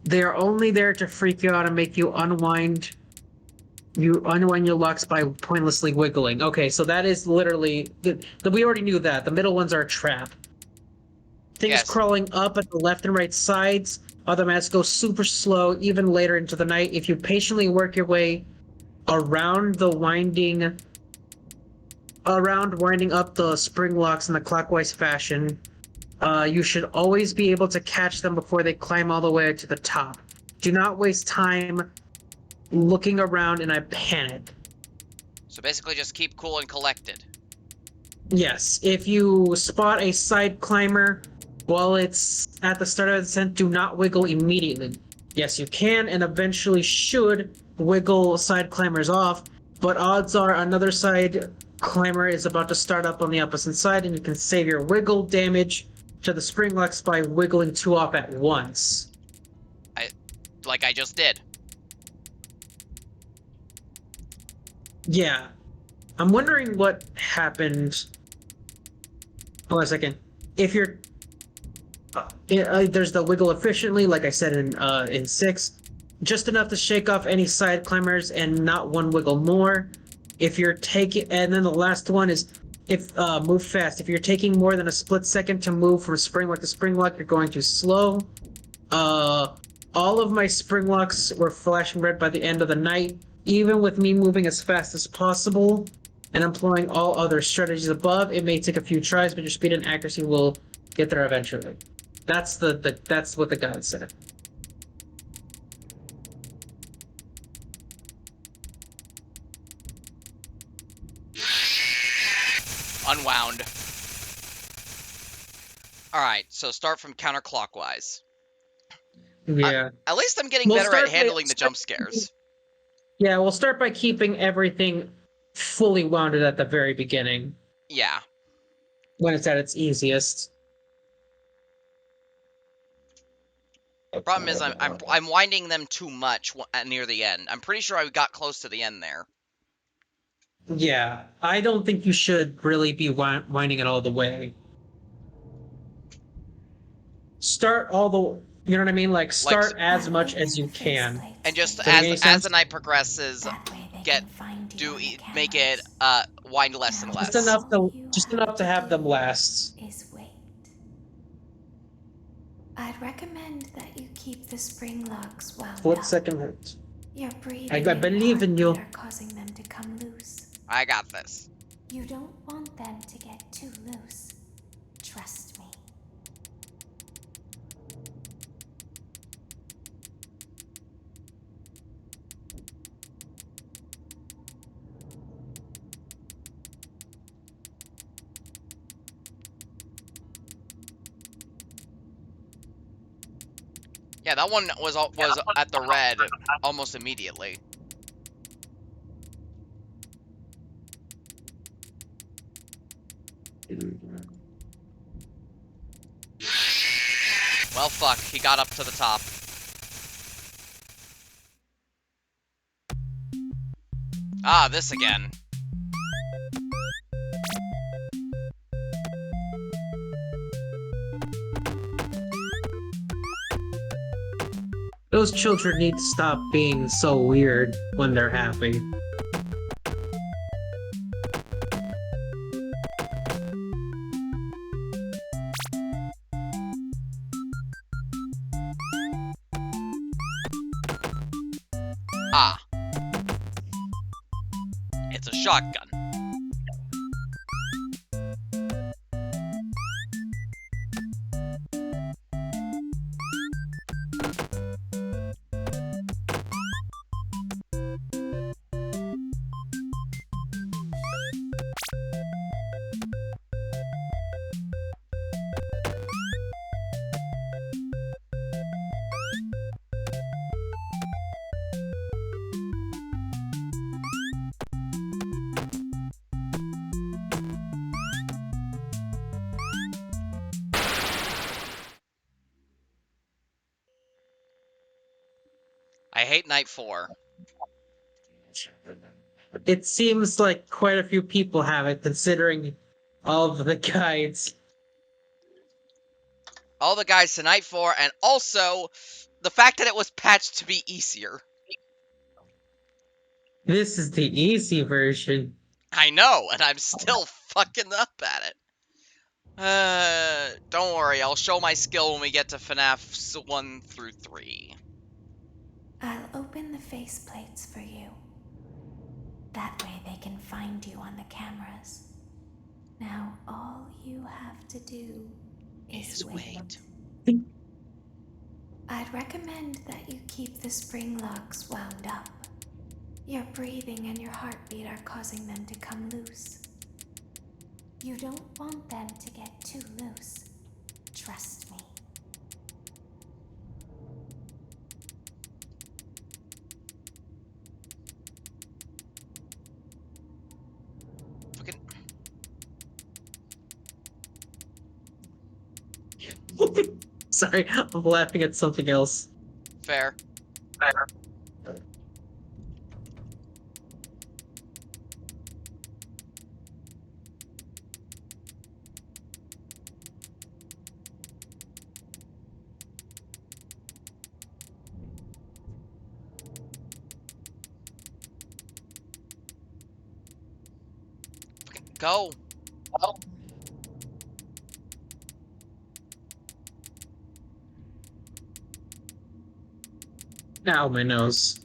S11: They are only there to freak you out and make you unwind. You unwind your locks by pointlessly wiggling. Okay, so that is literally... we already knew that. The middle ones are a trap. Things
S1: Yes.
S11: crawling up at the left and right sides, other masks go super slow, even later into the night. If you patiently work your way around winding up the spring locks in a clockwise fashion, you should always be able to catch them before they climb all the way to the top. Do not waste time looking around in a panic.
S1: So basically just keep cool and collected.
S11: Yes, if you spot a side climber while it's at the start of the descent, do not wiggle immediately. Yes, you can and eventually should wiggle side climbers off, but odds are another side climber is about to start up on the opposite side, and you can save your wiggle damage to the spring locks by wiggling two off at once.
S1: Like I just did.
S11: Yeah. I'm wondering what happened. Hold on a second. If you're there's the wiggle efficiently, like I said in 6, just enough to shake off any side climbers and not one wiggle more. If you're taking, and then the last one is if move fast. If you're taking more than a split second to move from spring lock to spring lock, you're going too slow. All of my spring locks were flashing red by the end of the night, even with me moving as fast as possible and employing all other strategies above. It may take a few tries, but your speed and accuracy will get there eventually. That's that's what the guide said.
S1: Unwound. Alright, so start from counterclockwise.
S11: Yeah.
S1: At least I'm getting
S11: We'll
S1: better at
S11: start by-
S1: handling the jump scares.
S11: Yeah, we'll start by keeping everything fully wounded at the very beginning.
S1: Yeah.
S11: When it's at its easiest.
S1: Problem is, I'm winding them too much near the end. I'm pretty sure I got close to the end there.
S11: Yeah, I don't think you should really be winding it all the way. Start all the, you know what I mean? Like start as much as you can.
S1: And just
S11: Does that make any
S1: as
S11: sense?
S1: the night progresses, make it wind less and less.
S11: Just enough to have them last.
S9: I'd recommend that you keep the spring locks wound
S11: Split
S9: up.
S11: second hurts.
S9: Your breathing
S11: I
S9: and
S11: believe in you.
S9: heartbeat are causing them to come loose.
S1: I got this.
S9: You don't want them to get too loose. Trust me.
S1: Yeah, that one was at the red almost immediately. Well, fuck. He got up to the top. Ah, this again.
S11: Those children need to stop being so weird when they're happy.
S1: Ah. It's a shotgun. I hate night 4.
S11: It seems like quite a few people have it, considering all of the guides.
S1: All the guys to night 4, and also the fact that it was patched to be easier.
S11: This is the easy version.
S1: I know, and I'm still fucking up at it. Don't worry, I'll show my skill when we get to FNAF 1 through 3.
S9: I'll open the faceplates for you. That way they can find you on the cameras. Now all you have to do is wait. I'd recommend that you keep the spring locks wound up. Your breathing and your heartbeat are causing them to come loose. You don't want them to get too loose. Trust me.
S11: Sorry, I'm laughing at something else.
S1: Fair. Go.
S11: Ow, my nose.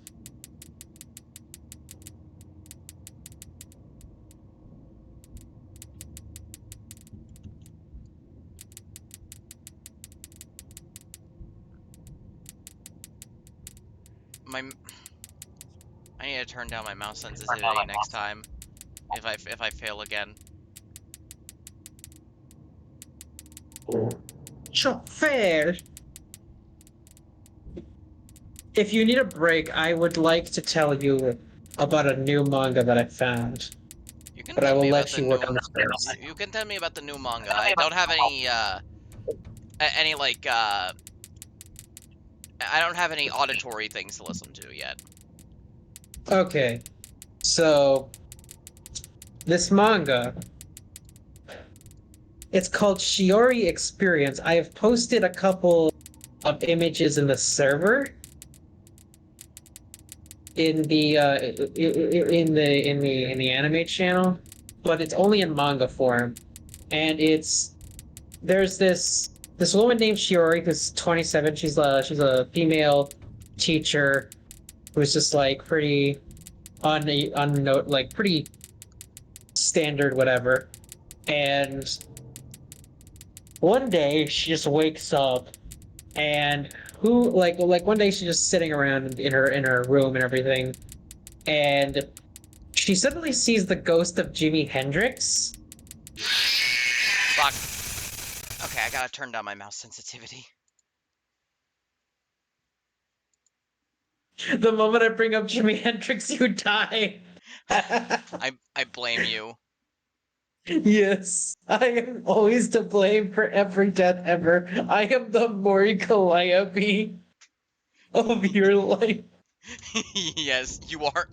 S1: I need to turn down my mouse sensitivity next time. If I fail again.
S11: Fair. If you need a break, I would like to tell you about a new manga that I found.
S1: You can
S11: But I
S1: tell
S11: will
S1: me about
S11: let
S1: the
S11: you work
S1: new.
S11: on this first.
S1: You can tell me about the new manga. I don't have any like I don't have any auditory things to listen to yet.
S11: Okay, so this manga, it's called Shiori Experience. I have posted a couple of images in the server. In the in the anime channel, but it's only in manga form, and there's this woman named Shiori who's 27. She's a female teacher who's just like pretty like pretty standard whatever, and one day she just wakes up and who like one day she's just sitting around in her room and everything, and she suddenly sees the ghost of Jimi Hendrix.
S1: Fuck. Okay, I gotta turn down my mouse sensitivity.
S11: The moment I bring up Jimi Hendrix, you die.
S1: I blame you.
S11: Yes, I am always to blame for every death ever. I am the Mori Calliope of your life.
S1: Yes, you are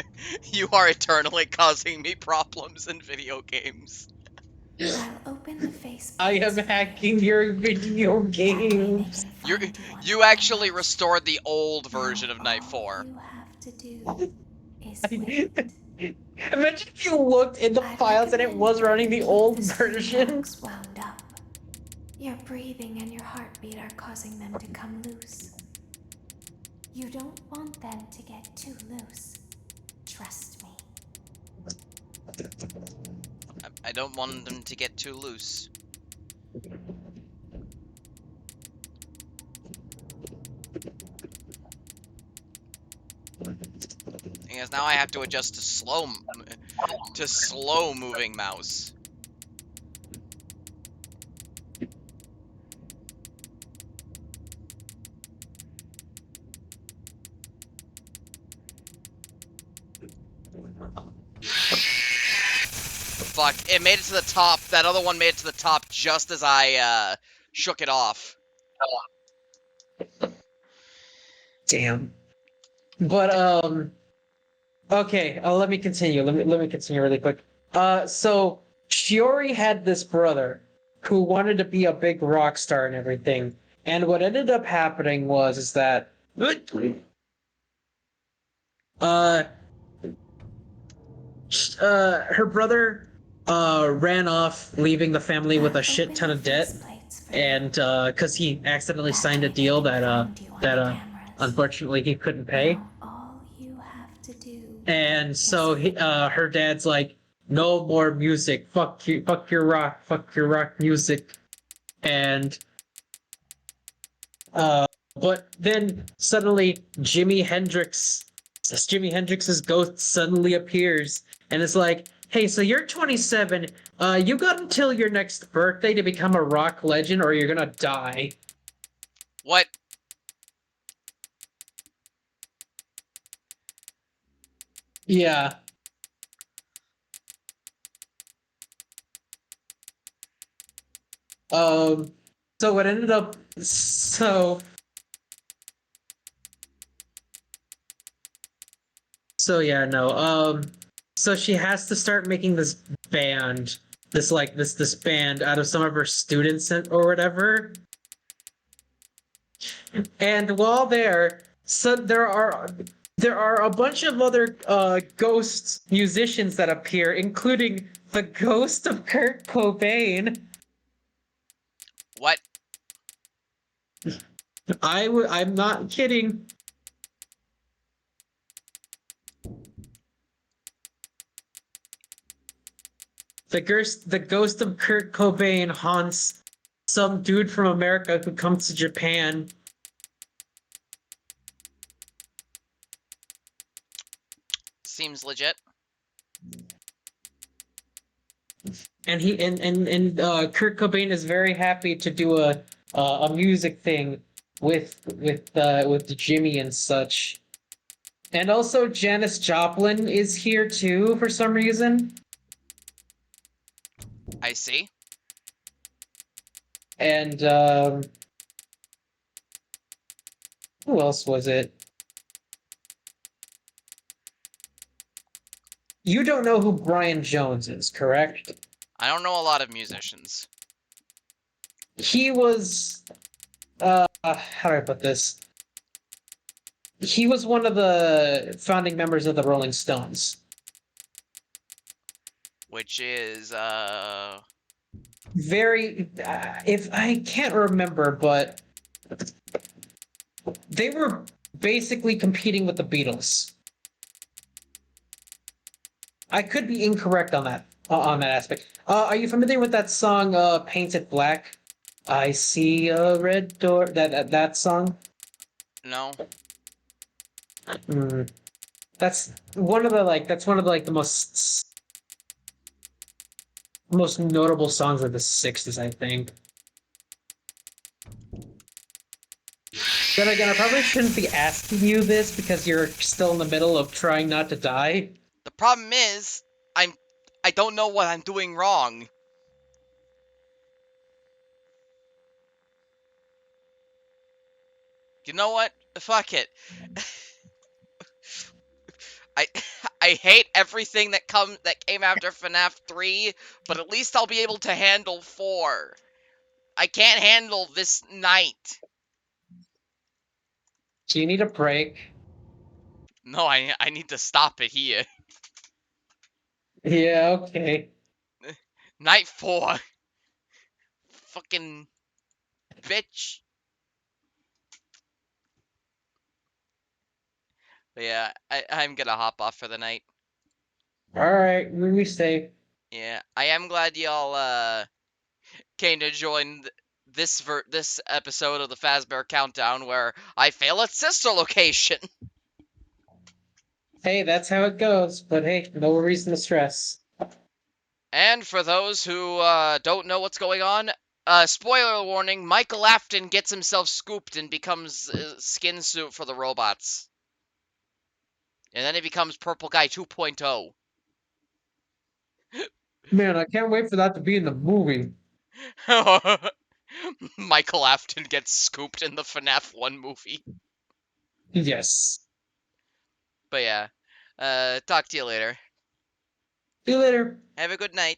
S1: eternally causing me problems in video games.
S9: I'll open the face.
S11: I am hacking your video games.
S1: You actually restored the old version of Night 4.
S9: You have to do is
S11: Imagine if you looked in the files and it was running the old version.
S9: Wound up. Your breathing and your heartbeat are causing them to come loose. You don't want them to get too loose. Trust me.
S1: I don't want them to get too loose. Because now I have to adjust to slow moving mouse. Fuck, it made it to the top. That other one made it to the top just as I shook it off.
S11: Damn. But okay, let me continue. Let me continue really quick. So Shiori had this brother who wanted to be a big rock star and everything. And what ended up happening was is that her brother ran off, leaving the family with a shit ton of debt, and because he accidentally signed a deal that unfortunately he couldn't pay. And so her dad's like, no more music, fuck you, fuck your rock music. And but then suddenly Jimi Hendrix's ghost suddenly appears and is like, hey, so you're 27, you got until your next birthday to become a rock legend or you're gonna die.
S1: What?
S11: Yeah. So what ended up so yeah, no. So she has to start making this band, this band out of some of her students or whatever. And while there, so there are a bunch of other ghost musicians that appear, including the ghost of Kurt Cobain.
S1: What?
S11: I'm not kidding. The ghost of Kurt Cobain haunts some dude from America who comes to Japan.
S1: Seems legit.
S11: And Kurt Cobain is very happy to do a music thing with Jimmy and such. And also Janis Joplin is here too for some reason.
S1: I see.
S11: And who else was it? You don't know who Brian Jones is, correct?
S1: I don't know a lot of musicians.
S11: He was how do I put this? He was one of the founding members of the Rolling Stones.
S1: Which is,
S11: Very, if I can't remember, but they were basically competing with the Beatles. I could be incorrect on that aspect. Are you familiar with that song, "Painted Black"? I see a red door. That song.
S1: no.
S11: Hmm. That's one of the the most notable songs of the '60s, I think. Then again, I probably shouldn't be asking you this because you're still in the middle of trying not to die.
S1: The problem is, I don't know what I'm doing wrong. You know what? Fuck it. I I hate everything that came after FNAF 3, but at least I'll be able to handle 4. I can't handle this night.
S11: Do you need a break?
S1: No, I need to stop it here.
S11: Yeah, okay.
S1: Night 4. Fucking bitch. But yeah, I'm gonna hop off for the night.
S11: Alright, we stay.
S1: Yeah, I am glad y'all came to join this episode of the Fazbear Countdown where I fail at sister location.
S11: Hey, that's how it goes, but hey, no reason to stress.
S1: And for those who don't know what's going on, spoiler warning: Michael Afton gets himself scooped and becomes skin suit for the robots, and then he becomes Purple Guy 2.0.
S11: Man, I can't wait for that to be in the movie.
S1: Michael Afton gets scooped in the FNAF 1 movie.
S11: Yes.
S1: But yeah, talk to you later.
S11: See you later.
S1: Have a good night.